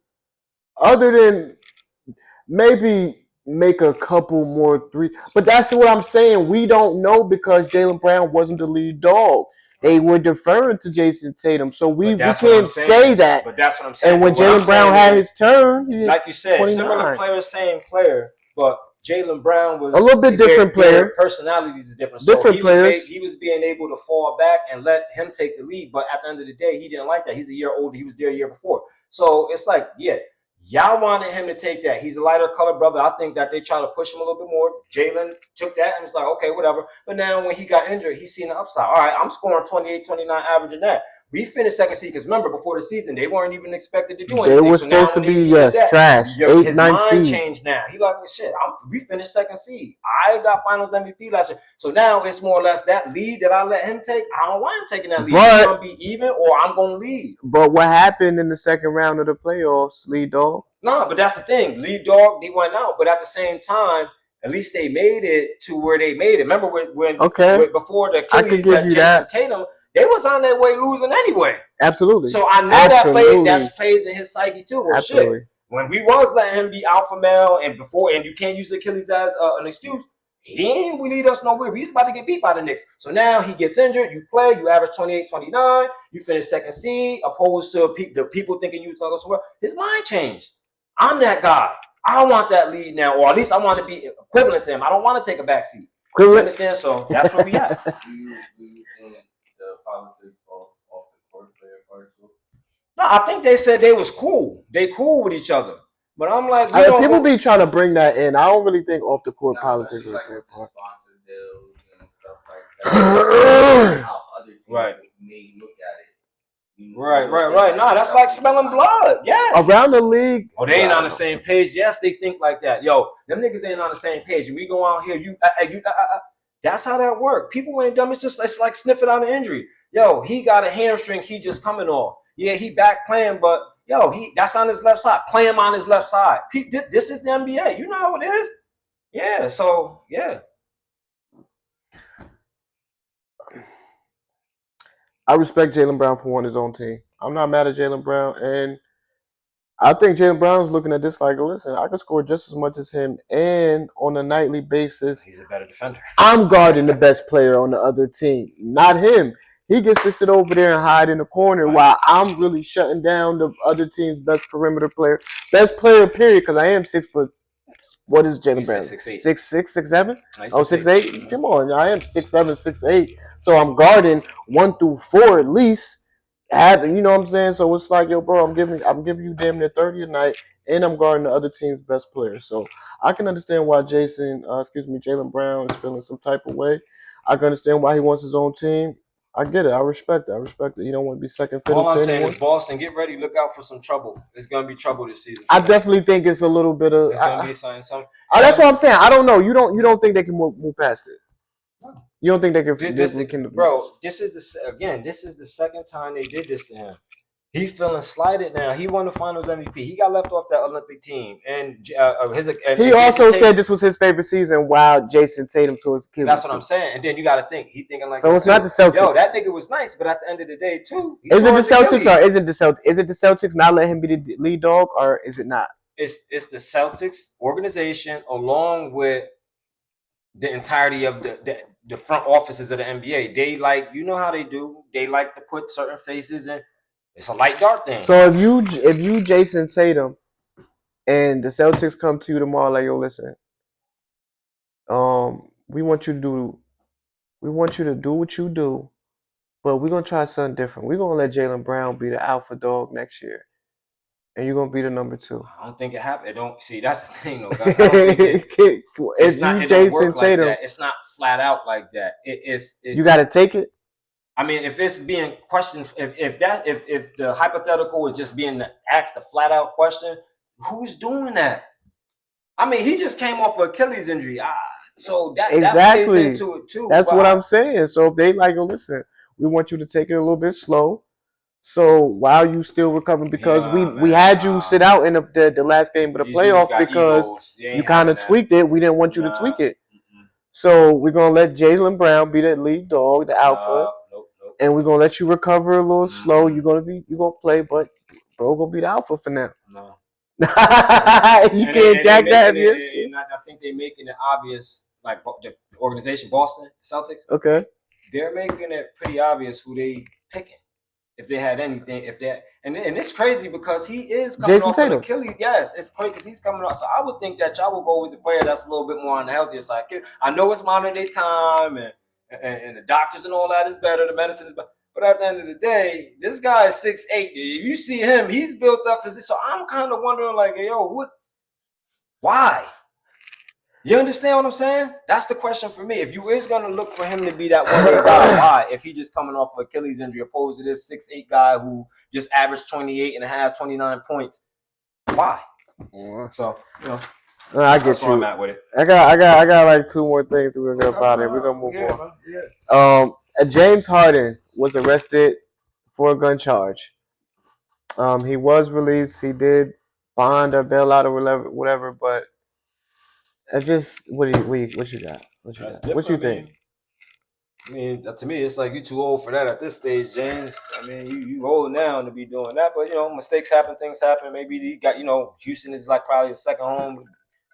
other than maybe make a couple more three. But that's what I'm saying. We don't know because Jaylen Brown wasn't the lead dog. They were deferring to Jason Tatum. So we can't say that. But that's what I'm saying. And when Jaylen Brown had his turn, like you said, 29. Similar player, same player, but Jaylen Brown was a little bit different player. Personalities is different. Different players. He was being able to fall back and let him take the lead. But at the end of the day, he didn't like that. He's a year older. He was there a year before. So it's like, y'all wanted him to take that. He's a lighter colored brother. I think that they try to push him a little bit more. Jaylen took that and was like, okay, whatever. But now when he got injured, he's seen the upside. All right, I'm scoring 28, 29 averaging that. We finished second seed because remember, before the season, they weren't even expected to do anything. They were supposed to be, trash. His mind changed now. He like, shit, we finished second seed. I got finals MVP last year. So now it's more or less that lead that I let him take. I don't want him taking that lead. It's going to be even or I'm going to lead. But what happened in the second round of the playoffs, lead dog? No, but that's the thing. Lead dog, he went out. But at the same time, at least they made it to where they made it. Remember when before the Achilles that Jason Tatum, they was on their way losing anyway. Absolutely. So I know that plays in his psyche too. Well, shit. When we was letting him be alpha male and you can't use Achilles as an excuse, he ain't lead us nowhere. He's about to get beat by the Knicks. So now he gets injured. You play. You average 28, 29. You finish second seed opposed to the people thinking you was going to go somewhere. His mind changed. I'm that guy. I want that lead now, or at least I want to be equivalent to him. I don't want to take a back seat. You understand? So that's where we at. Do you think the politics off the court player part too? No, I think they said they was cool. They cool with each other. But I'm like, people be trying to bring that in. I don't really think off the court politics is like the sponsor deals and stuff like that. How other teams may look at it. Right. No, that's like smelling blood. Yes. Around the league. Oh, they ain't on the same page. Yes, they think like that. Yo, them niggas ain't on the same page. And we go out here, that's how that work. People ain't dumb. It's like sniffing out an injury. Yo, he got a hamstring. He just coming off. Yeah, he back playing, but that's on his left side. Play him on his left side. This is the NBA. You know how it is. Yeah. So yeah. I respect Jaylen Brown for wanting his own team. I'm not mad at Jaylen Brown, and I think Jaylen Brown's looking at this like, listen, I can score just as much as him, and on a nightly basis, he's a better defender. I'm guarding the best player on the other team, not him. He gets to sit over there and hide in the corner while I'm really shutting down the other team's best perimeter player, best player, period, because I am 6 foot. What is Jaylen Brown? 6'8". 6'6", 6'7"? Oh, 6'8"? Come on, I am 6'7", 6'8". So I'm guarding 1 through 4 at least. You know what I'm saying? So it's like, yo, bro, I'm giving you damn near 30 a night, and I'm guarding the other team's best player. So I can understand why Jaylen Brown is feeling some type of way. I can understand why he wants his own team. I get it. I respect it. You don't want to be second fiddle to anyone. All I'm saying is, Boston, get ready. Look out for some trouble. It's going to be trouble this season. I definitely think it's a little bit of. It's going to be something. That's what I'm saying. I don't know. You don't think they can move past it? No. You don't think they can? Bro, this is the second time they did this to him. He's feeling slighted now. He won the Finals MVP. He got left off that Olympic team, and he also said this was his favorite season. While Jason Tatum towards Achilles. That's what I'm saying. And then you got to think he thinking like. So it's not the Celtics. Yo, that nigga was nice, but at the end of the day, too. Is it the Celtics or is it the Celtics? Is it the Celtics not letting him be the lead dog, or is it not? It's the Celtics organization along with the entirety of the front offices of the NBA. They how they do. They like to put certain faces in. It's a light dark thing. So if you Jason Tatum and the Celtics come to you tomorrow like, yo, listen, we want you to do what you do, but we're gonna try something different. We're gonna let Jaylen Brown be the alpha dog next year. And you're gonna be the number 2. I don't think it happened. That's the thing though, guys. I don't think it's not Jason Tatum. Like that. It's not flat out like that. You gotta take it. I mean, if it's being questioned, if the hypothetical is just being asked a flat out question, who's doing that? I mean, he just came off an Achilles injury, so that plays into it too. That's what I'm saying. So if they like, listen, we want you to take it a little bit slow. So while you still recovering, because we had you sit out in the last game of the playoff because you kind of tweaked it. We didn't want you to tweak it. So we're gonna let Jaylen Brown be that lead dog, the alpha, and we're gonna let you recover a little slow. You're gonna play, but bro gonna be the alpha for now. No. You can't jack that. I think they're making it obvious, like the organization Boston Celtics. Okay. They're making it pretty obvious who they picking. If they had anything, and it's crazy because he is coming off an Achilles. Yes, it's crazy because he's coming off. So I would think that y'all will go with the player that's a little bit more on the healthier side. I know it's modern day time and the doctors and all that is better, the medicine is better. But at the end of the day, this guy is 6'8". If you see him, he's built up physique. So I'm kind of wondering, like, hey, yo, what? Why? You understand what I'm saying? That's the question for me. If you is gonna look for him to be that one guy, why? If he just coming off of Achilles injury, opposed to this 6'8" guy who just averaged 28 and a half, 29 points, why? So I get you. I'm at with it. I got like two more things that we're gonna get about it. We're gonna move on. Yeah. James Harden was arrested for a gun charge. He was released. He did bond or bail out or whatever, but I just what you got? What you think? I mean, to me, it's like you're too old for that at this stage, James. I mean, you old now to be doing that, but mistakes happen, things happen. Maybe he got Houston is like probably a second home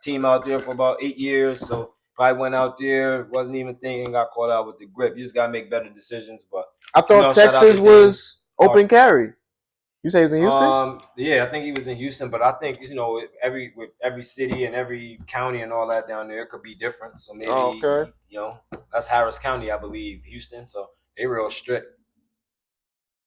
team out there for about 8 years, so probably went out there, wasn't even thinking, got caught out with the grip. You just gotta make better decisions. But I thought Texas was open carry. You say he was in Houston? Yeah, I think he was in Houston, but I think every city and every county and all that down there, it could be different. So maybe that's Harris County, I believe, Houston. So they real strict.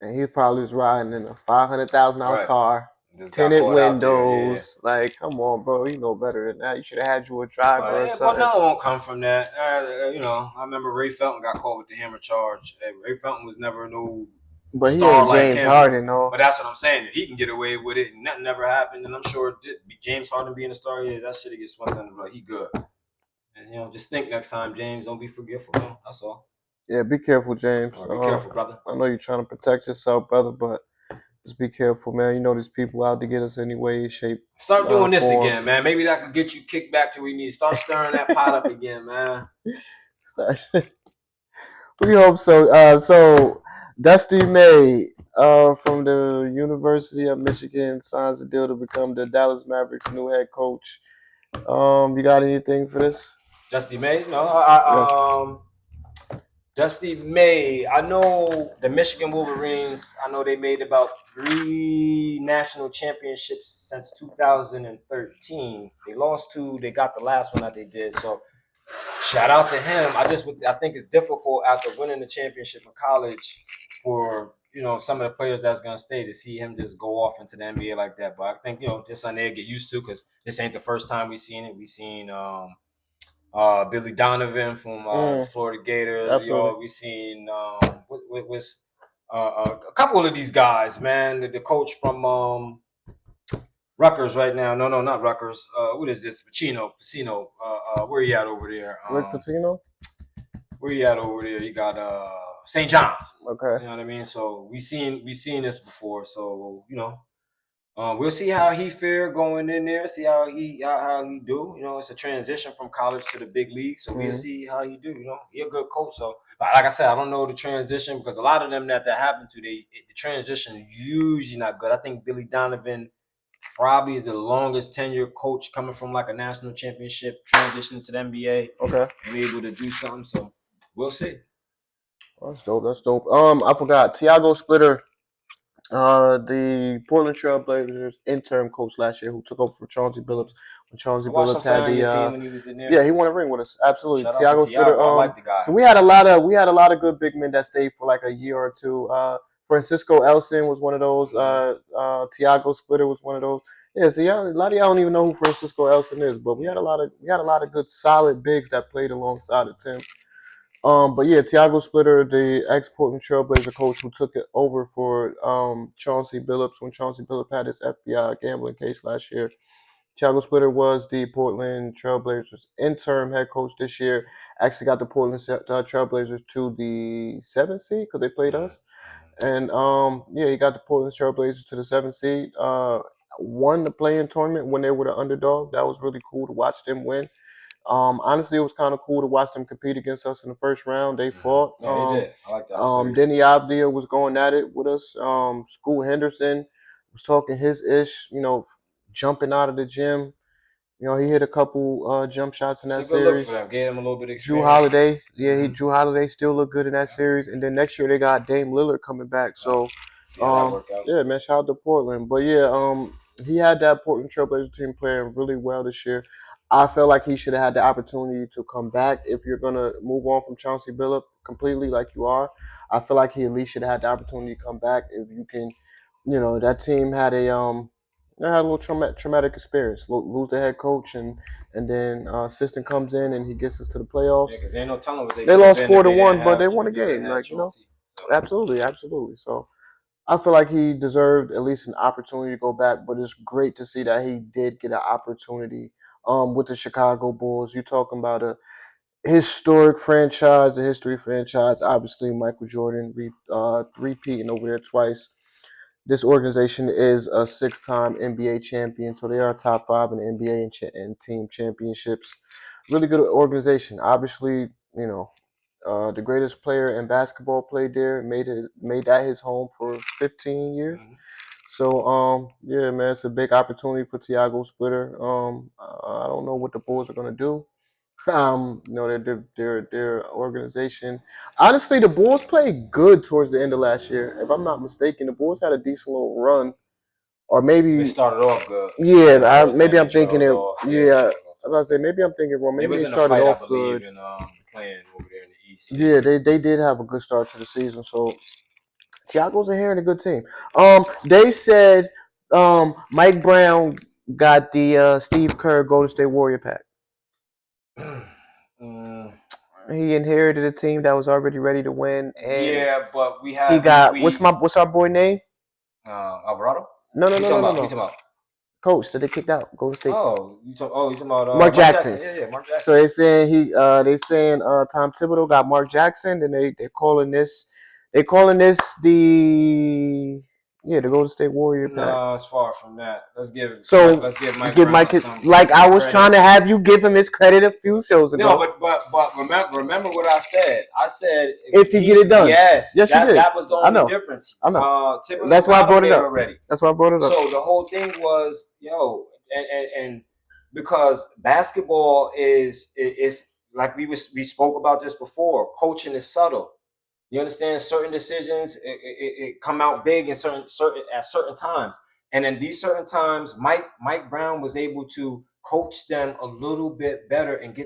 And he probably was riding in a $500,000 car, tinted windows. Yeah. Like, come on, bro, you know better than that. You should have had you a driver or something. But no, it won't come from that. I remember Ray Felton got caught with the hammer charge. Ray Felton was never no. But he ain't James Harden, no. But that's what I'm saying. He can get away with it, and nothing ever happened. And I'm sure James Harden being a star, that shit gets swept under the rug. He good. And just think next time, James. Don't be forgetful. That's all. Yeah, be careful, James. Right, be careful, brother. I know you're trying to protect yourself, brother, but just be careful, man. You know these people out to get us any way, shape. Start doing this again, man. Maybe that could get you kicked back to where you need. Start stirring that pot up again, man. We hope so. So Dusty May from the University of Michigan signs a deal to become the Dallas Mavericks' new head coach. You got anything for this? Dusty May? No, Dusty May. I know the Michigan Wolverines. I know they made about 3 national championships since 2013. They lost 2. They got the last one that they did. So shout out to him. I think it's difficult after winning the championship in college for some of the players that's gonna stay to see him just go off into the NBA like that. But I think just on there get used to, because this ain't the first time we've seen it. We've seen Billy Donovan from Florida Gators. We've seen a couple of these guys, man. The coach from Rutgers right now. No, not Rutgers. What is this? Pacino. Where you at over there? Rick Pitino? Where you at over there? You got St. John's. Okay. You know what I mean? So we seen this before. So we'll see how he fare going in there. See how he do. It's a transition from college to the big league. So we'll see how he do. He a good coach. So, but like I said, I don't know the transition, because a lot of them that happened to, the transition is usually not good. I think Billy Donovan probably is the longest tenured coach coming from like a national championship, transition to the NBA. Okay. And able to do something. So we'll see. That's dope. I forgot. Tiago Splitter, the Portland Trail Blazers interim coach last year, who took over for Chauncey Billups when Chauncey Billups had the team when he was in there. Yeah, he won a ring with us. Absolutely. Shout Tiago Splitter. I like the guy. So we had a lot of good big men that stayed for like a year or two. Francisco Elson was one of those. Tiago Splitter was one of those. Yeah, so a lot of y'all don't even know who Francisco Elson is, but we had a lot of good solid bigs that played alongside of Tim. But yeah, Tiago Splitter, the ex-Portland Trailblazer coach who took it over for Chauncey Billups when Chauncey Billups had his FBI gambling case last year. Tiago Splitter was the Portland Trailblazers interim head coach this year. Actually got the Portland Trailblazers to the 7th seed because they played us. And yeah, he got the Portland Trailblazers to the 7th seed. Won the play-in tournament when they were the underdog. That was really cool to watch them win. Honestly, it was kind of cool to watch them compete against us in the first round. They fought. Yeah, they did. I like that series. Denny Abdia was going at it with us. Scoot Henderson was talking his ish, jumping out of the gym. He hit a couple jump shots in that It's a good look for series. them. Gave them a little bit of Drew experience. Holiday, Drew Holiday still looked good in that series. And then next year they got Dame Lillard coming back. So, see how that work out. yeah, man, shout out to Portland. But yeah, he had that Portland Trailblazer team playing really well this year. I felt like he should have had the opportunity to come back. If you're gonna move on from Chauncey Billups completely, like you are, I feel like he at least should have had the opportunity to come back. If you can, that team had they had a little traumatic experience. Lose the head coach and then assistant comes in and he gets us to the playoffs. Yeah, because ain't no telling what they lost 4-1, but they won a game. Absolutely. So I feel like he deserved at least an opportunity to go back. But it's great to see that he did get an opportunity. With the Chicago Bulls, you're talking about a historic franchise, a history franchise. Obviously, Michael Jordan repeating over there twice. This organization is a 6-time NBA champion, so they are top 5 in the NBA and team championships. Really good organization. Obviously, the greatest player in basketball played there. Made that his home for 15 years. Mm-hmm. So yeah, man, it's a big opportunity for Tiago Splitter. I don't know what the Bulls are gonna do. Their organization. Honestly, the Bulls played good towards the end of last year. If I'm not mistaken, the Bulls had a decent little run, or maybe they started off good. Yeah, maybe I'm thinking it. Yeah, I was gonna say maybe I'm thinking wrong. Maybe they started off good. Playing over there in the East. Yeah, they did have a good start to the season. So Tiago's inheriting a good team. They said Mike Brown got the Steve Kerr Golden State Warrior pack. He inherited a team that was already ready to win, and yeah, but he got what's our boy name? Alvarado. No. Coach that they kicked out Golden State. You talking about Mark Jackson. Yeah, Mark Jackson. So they saying Tom Thibodeau got Mark Jackson, and they're calling this the Golden State Warrior pack. No, it's far from that. Let's give Mike Brown like I was trying to have you give him his credit a few shows ago. No, but remember what I said. I said if you get it done. Yes, you did. That was the only difference. I know. That's why I brought it up already. That's why I brought it up. So the whole thing was, and because basketball is like we spoke about this before. Coaching is subtle. You understand? Certain decisions it come out big in certain at certain times, and in these certain times, Mike Brown was able to coach them a little bit better and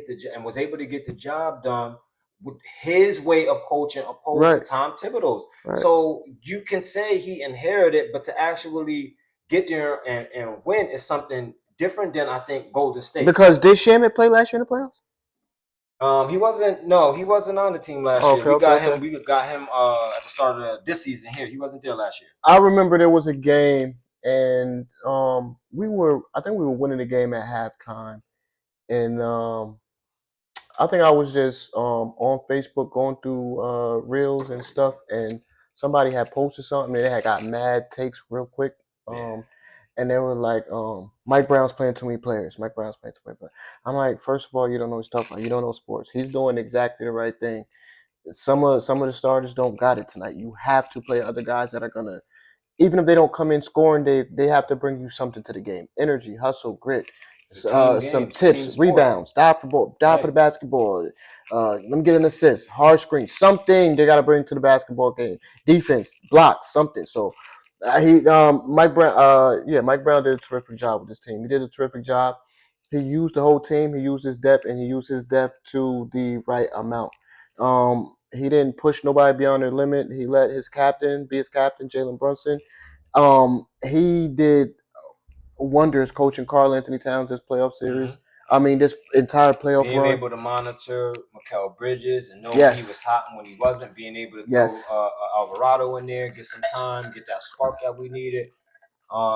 was able to get the job done with his way of coaching opposed to Tom Thibodeau's. Right. So you can say he inherited, but to actually get there and win is something different than I think Golden State. Because did Shaman play last year in the playoffs? He wasn't on the team last year. We got him at the start of this season here. He wasn't there last year. I remember there was a game and I think we were winning the game at halftime. And I think I was just on Facebook going through reels and stuff, and somebody had posted something and they had got mad takes real quick. And they were like, Mike Brown's playing too many players. I'm like, first of all, you don't know what he's talking about. You don't know sports. He's doing exactly the right thing. Some of the starters don't got it tonight. You have to play other guys that are gonna, even if they don't come in scoring, they have to bring you something to the game. Energy, hustle, grit. Some tips, rebounds, dive for the basketball. Let me get an assist, hard screen, something they got to bring to the basketball game. Defense, block, something. So Mike Brown did a terrific job with this team. He did a terrific job. He used the whole team. He used his depth, and he used his depth to the right amount. He didn't push nobody beyond their limit. He let his captain be his captain, Jalen Brunson. He did wonders coaching Karl Anthony Towns this playoff series. I mean, this entire playoff being run. able to monitor Mikal Bridges and know when he was hot and when he wasn't, being able to throw Alvarado in there, get some time, get that spark that we needed.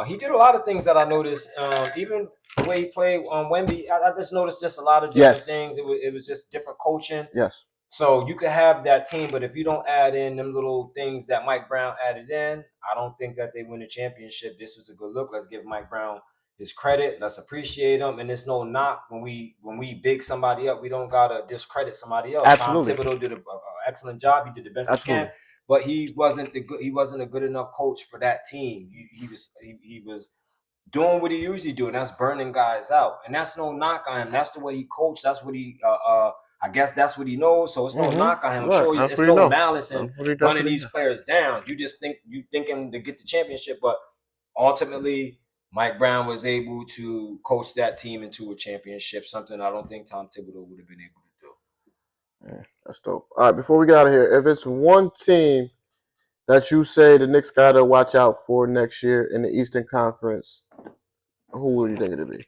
He did a lot of things that I noticed. Even the way he played on Wemby, I just noticed just a lot of different things. It was just different coaching. Yes. So you could have that team, but if you don't add in them little things that Mike Brown added in, I don't think that they win a championship. This was a good look. Let's give Mike Brown his credit. Let's appreciate him. And there's no knock when we big somebody up. We don't gotta discredit somebody else. Absolutely. Tom Thibodeau did an excellent job. He did the best he can, but he wasn't a good enough coach for that team. He was doing what he usually do, and that's burning guys out. And that's no knock on him. That's the way he coached. That's what he I guess that's what he knows. So it's no knock on him. I'm sure it's no malice in running these players down. You just think him to get the championship, but ultimately Mike Brown was able to coach that team into a championship, something I don't think Tom Thibodeau would have been able to do. Yeah, that's dope. All right, before we get out of here, if it's one team that you say the Knicks got to watch out for next year in the Eastern Conference, who would you think it'd be?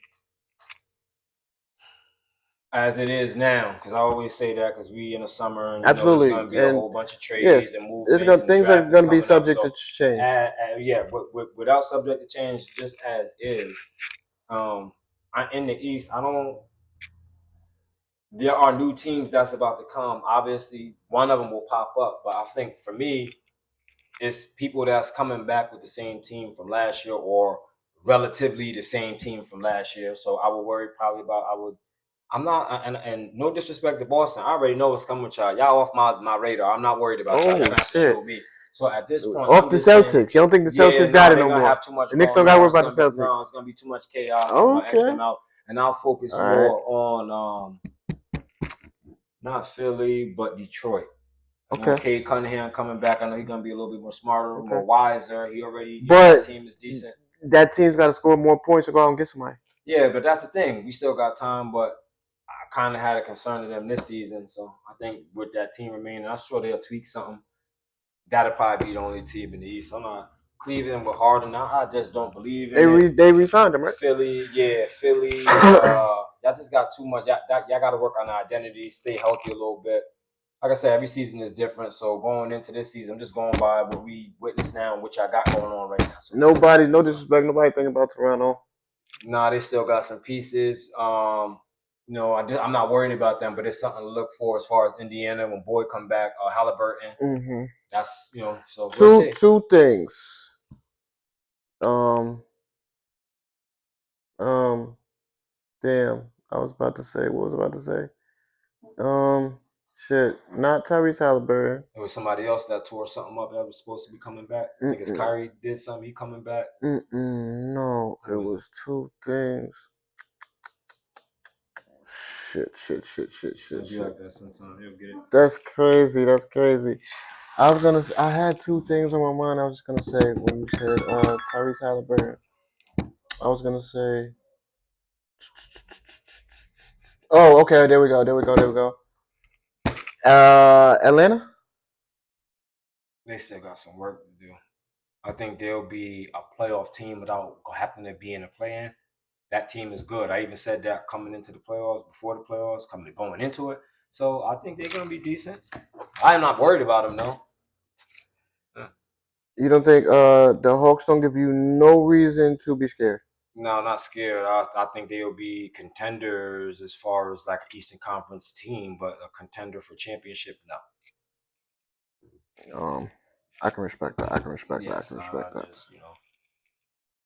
As it is now, because I always say that because we in the summer and there's going to be a whole bunch of trades and movements. Things are going to be subject to change. Without subject to change, just as is. In the East, there are new teams that's about to come. Obviously, one of them will pop up, but I think for me, it's people that's coming back with the same team from last year or relatively the same team from last year. So I would worry probably about I'm not, and no disrespect to Boston. I already know what's coming with y'all. Y'all off my radar. I'm not worried about y'all. Y'all gonna have to show me. So at this point, off the Celtics. You don't think the Celtics got it no more? Have too much the Knicks don't got to worry about the Celtics. No, it's gonna be too much chaos. Okay. And I'll focus more on not Philly but Detroit. Okay. Cade Cunningham coming back. I know he's gonna be a little bit more smarter, more wiser. He already. But the team is decent. That team's got to score more points to go out and get somebody. Yeah, but that's the thing. We still got time, but I kind of had a concern of them this season. So I think with that team remaining, I'm sure they'll tweak something. That'll probably be the only team in the East. I'm not Cleveland with Harden. I just don't believe in it. They re-signed him, right? Philly. Y'all just got too much. Y'all got to work on the identity, stay healthy a little bit. Like I said, every season is different. So going into this season, I'm just going by what we witness now and what y'all got going on right now. So no disrespect, nobody thinking about Toronto. Nah, they still got some pieces. I'm not worried about them, but it's something to look for as far as Indiana when Boyd come back, Halliburton. Mm-hmm. That's so two things. Damn, I was about to say. What was I about to say? Not Tyrese Halliburton. It was somebody else that tore something up that was supposed to be coming back. I think it's Kyrie did something. He coming back. No, it was two things. Shit. Be like that sometimes. He'll get it. That's crazy. I had two things on my mind. I was just gonna say when you said Tyrese Halliburton. I was gonna say. Oh, okay. There we go. Atlanta. They still got some work to do. I think they'll be a playoff team without having to be in a play-in. That team is good. I even said that coming into the playoffs, before the playoffs, going into it. So I think they're going to be decent. I'm not worried about them, though. You don't think the Hawks don't give you no reason to be scared? No, not scared. I think they'll be contenders as far as like an Eastern Conference team, but a contender for championship, no. I can respect that.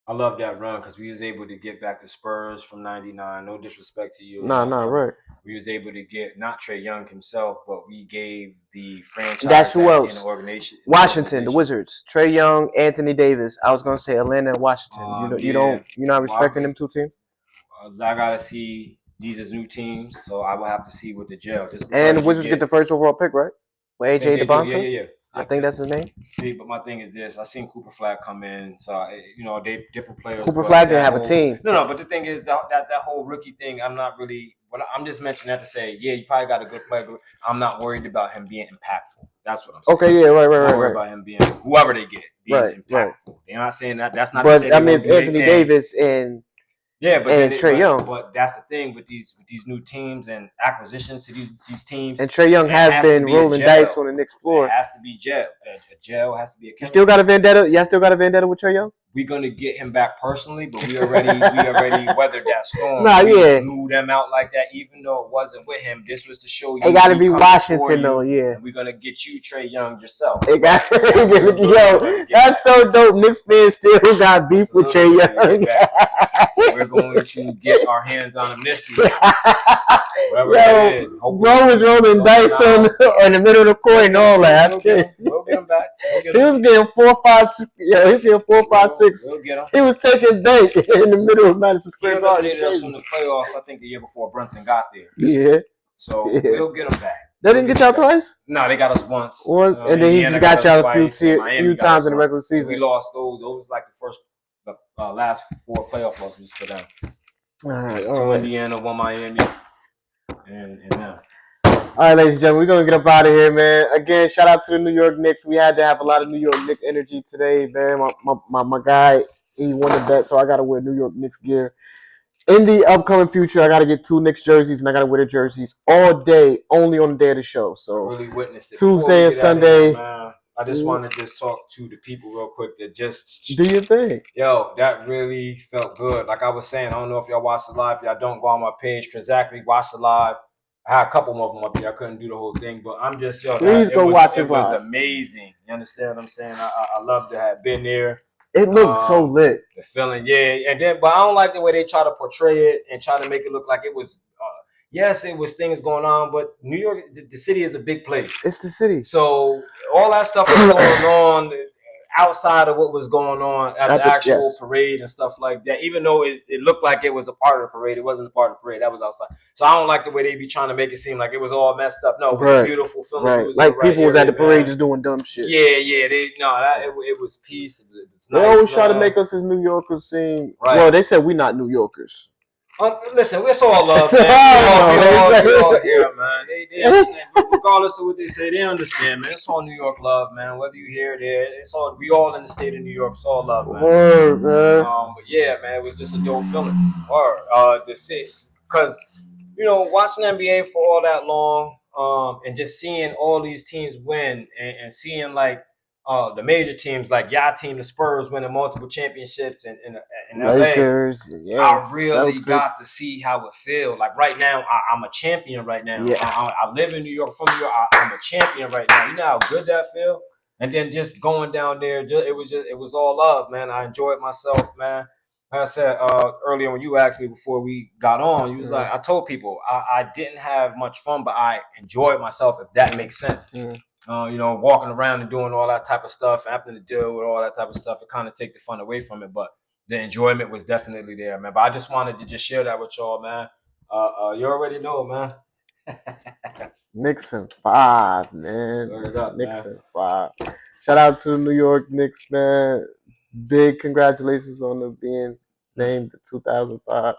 I love that run because we was able to get back to Spurs from '99. No disrespect to you. Right. We was able to get not Trae Young himself, but we gave the franchise. That's who else? In the organization. Washington, the Wizards. Trae Young, Anthony Davis. I was gonna say Atlanta and Washington. You're not respecting them two teams. I gotta see. These are new teams, so I will have to see with the jail. And the Wizards get the first overall pick, right? With AJ DeBonson. Yeah. I think that's his name. See, but my thing is this: I seen Cooper Flag come in, so they different players. Cooper Flag didn't have a team. No, but the thing is that whole rookie thing. I'm not really. I'm just mentioning that to say, yeah, you probably got a good player. I'm not worried about him being impactful. That's what I'm saying. Okay, yeah, right. I'm not worried about him being whoever they get being impactful. They're not saying that. That's not. But I mean, it's Anthony Davis and Yeah, but and Trae Young. But that's the thing with these new teams and acquisitions to these teams. And Trae Young has been rolling dice on the Knicks floor. It has to be gel. A gel has to be a chemical. You still got a vendetta? Y'all still got a vendetta with Trae Young? We're gonna get him back personally, but we already weathered that storm. We blew them out like that, even though it wasn't with him. This was to show you. It got to be Washington, though. Yeah. And we're gonna get you, Trae Young, yourself. It got yo, that's so dope. Knicks fans still got beef with Trae Young. We're going to get our hands on him this season. Whatever it is. Bro was rolling dice in the middle of the court and all that. We'll get him back. He was getting 4, 5, 6. Yeah, he's getting 4, 5, 6. We'll get him. He was taking bank in the middle of Madison Square Garden. He eliminated us from the playoffs, I think, the year before Brunson got there. Yeah. So we'll get him back. They didn't get y'all twice? No, they got us once. And then he just got y'all a few times in the regular season. So we lost those. Those was like the last 4 playoff losses for them. All right. 2 Indiana, 1 Miami, and them. All right, ladies and gentlemen, we're going to get up out of here, man. Again, shout out to the New York Knicks. We had to have a lot of New York Knicks energy today, man. My guy, he won the bet, so I got to wear New York Knicks gear. In the upcoming future, I got to get 2 Knicks jerseys, and I got to wear the jerseys all day, only on the day of the show. So I really witnessed it. Tuesday and Sunday. I just want to talk to the people real quick that just do your thing. Yo, that really felt good. Like I was saying, I don't know if y'all watched the live. If y'all don't, go on my page. Exactly, watch the live. I had a couple of them up there. I couldn't do the whole thing, but I'm just Please go watch his live. It was amazing. You understand what I'm saying? I love to have been there. It looked so lit. The feeling, yeah. And then, but I don't like the way they try to portray it and try to make it look like it was. Yes, it was things going on, but New York, the city is a big place. It's the city. So all that stuff was going on outside of what was going on at the actual parade and stuff like that. Even though it looked like it was a part of the parade, it wasn't a part of the parade. That was outside. So I don't like the way they be trying to make it seem like it was all messed up. No, it was a beautiful film. Right. Like people was at the parade just doing dumb shit. Yeah. It was peace. It was nice. They always try to make us as New Yorkers seem. Right. Well, they said we're not New Yorkers. Listen, it's all love, man. We all here, man. They understand. Regardless of what they say, they understand, man. It's all New York love, man. Whether you here or there, it's all. We all in the state of New York. It's all love, man. Word, man. But yeah, man, it was just a dope feeling. The six, because watching NBA for all that long, and just seeing all these teams win, and seeing like. The major teams like your team, the Spurs, winning multiple championships in LA. Lakers, yes, I really Celtics. got to see how it feels. Like right now, I'm a champion right now. Yeah. I live in New York, from New York. I'm a champion right now. You know how good that feel? And then just going down there, it was all love, man. I enjoyed myself, man. Like I said earlier when you asked me before we got on, you was like, I told people I didn't have much fun, but I enjoyed myself, if that makes sense. Walking around and doing all that type of stuff, having to deal with all that type of stuff, it kind of take the fun away from it. But the enjoyment was definitely there, man. But I just wanted to just share that with y'all, man. You already know, man. Knicks in 5, man. Knicks in 5. Shout out to the New York Knicks, man. Big congratulations on them being named the 2025,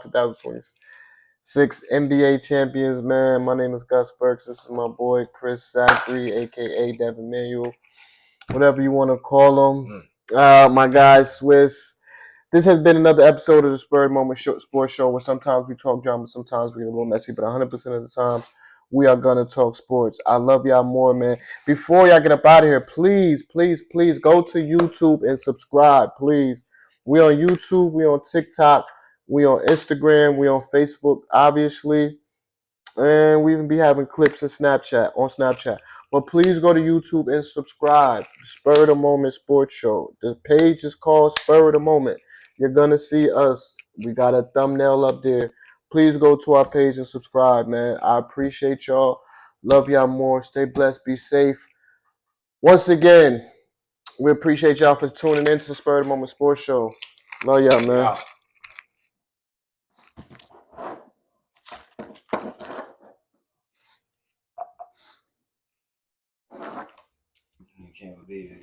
2026 NBA champions, man. My name is Gus Burks. This is my boy Chris Zachary, a.k.a. Devin Manuel. Whatever you want to call him. My guy, Swiss. This has been another episode of the Spur of the Moment Sports Show, where sometimes we talk drama, sometimes we get a little messy, but 100% of the time, we are going to talk sports. I love y'all more, man. Before y'all get up out of here, please go to YouTube and subscribe, please. We on YouTube, we on TikTok, we on Instagram, we on Facebook, obviously. And we even be having clips on Snapchat. But please go to YouTube and subscribe. Spur of the Moment Sports Show. The page is called Spur of the Moment. You're going to see us. We got a thumbnail up there. Please go to our page and subscribe, man. I appreciate y'all. Love y'all more. Stay blessed. Be safe. Once again, we appreciate y'all for tuning in to the Spur of the Moment Sports Show. Love y'all, man. Yeah. You can't believe it.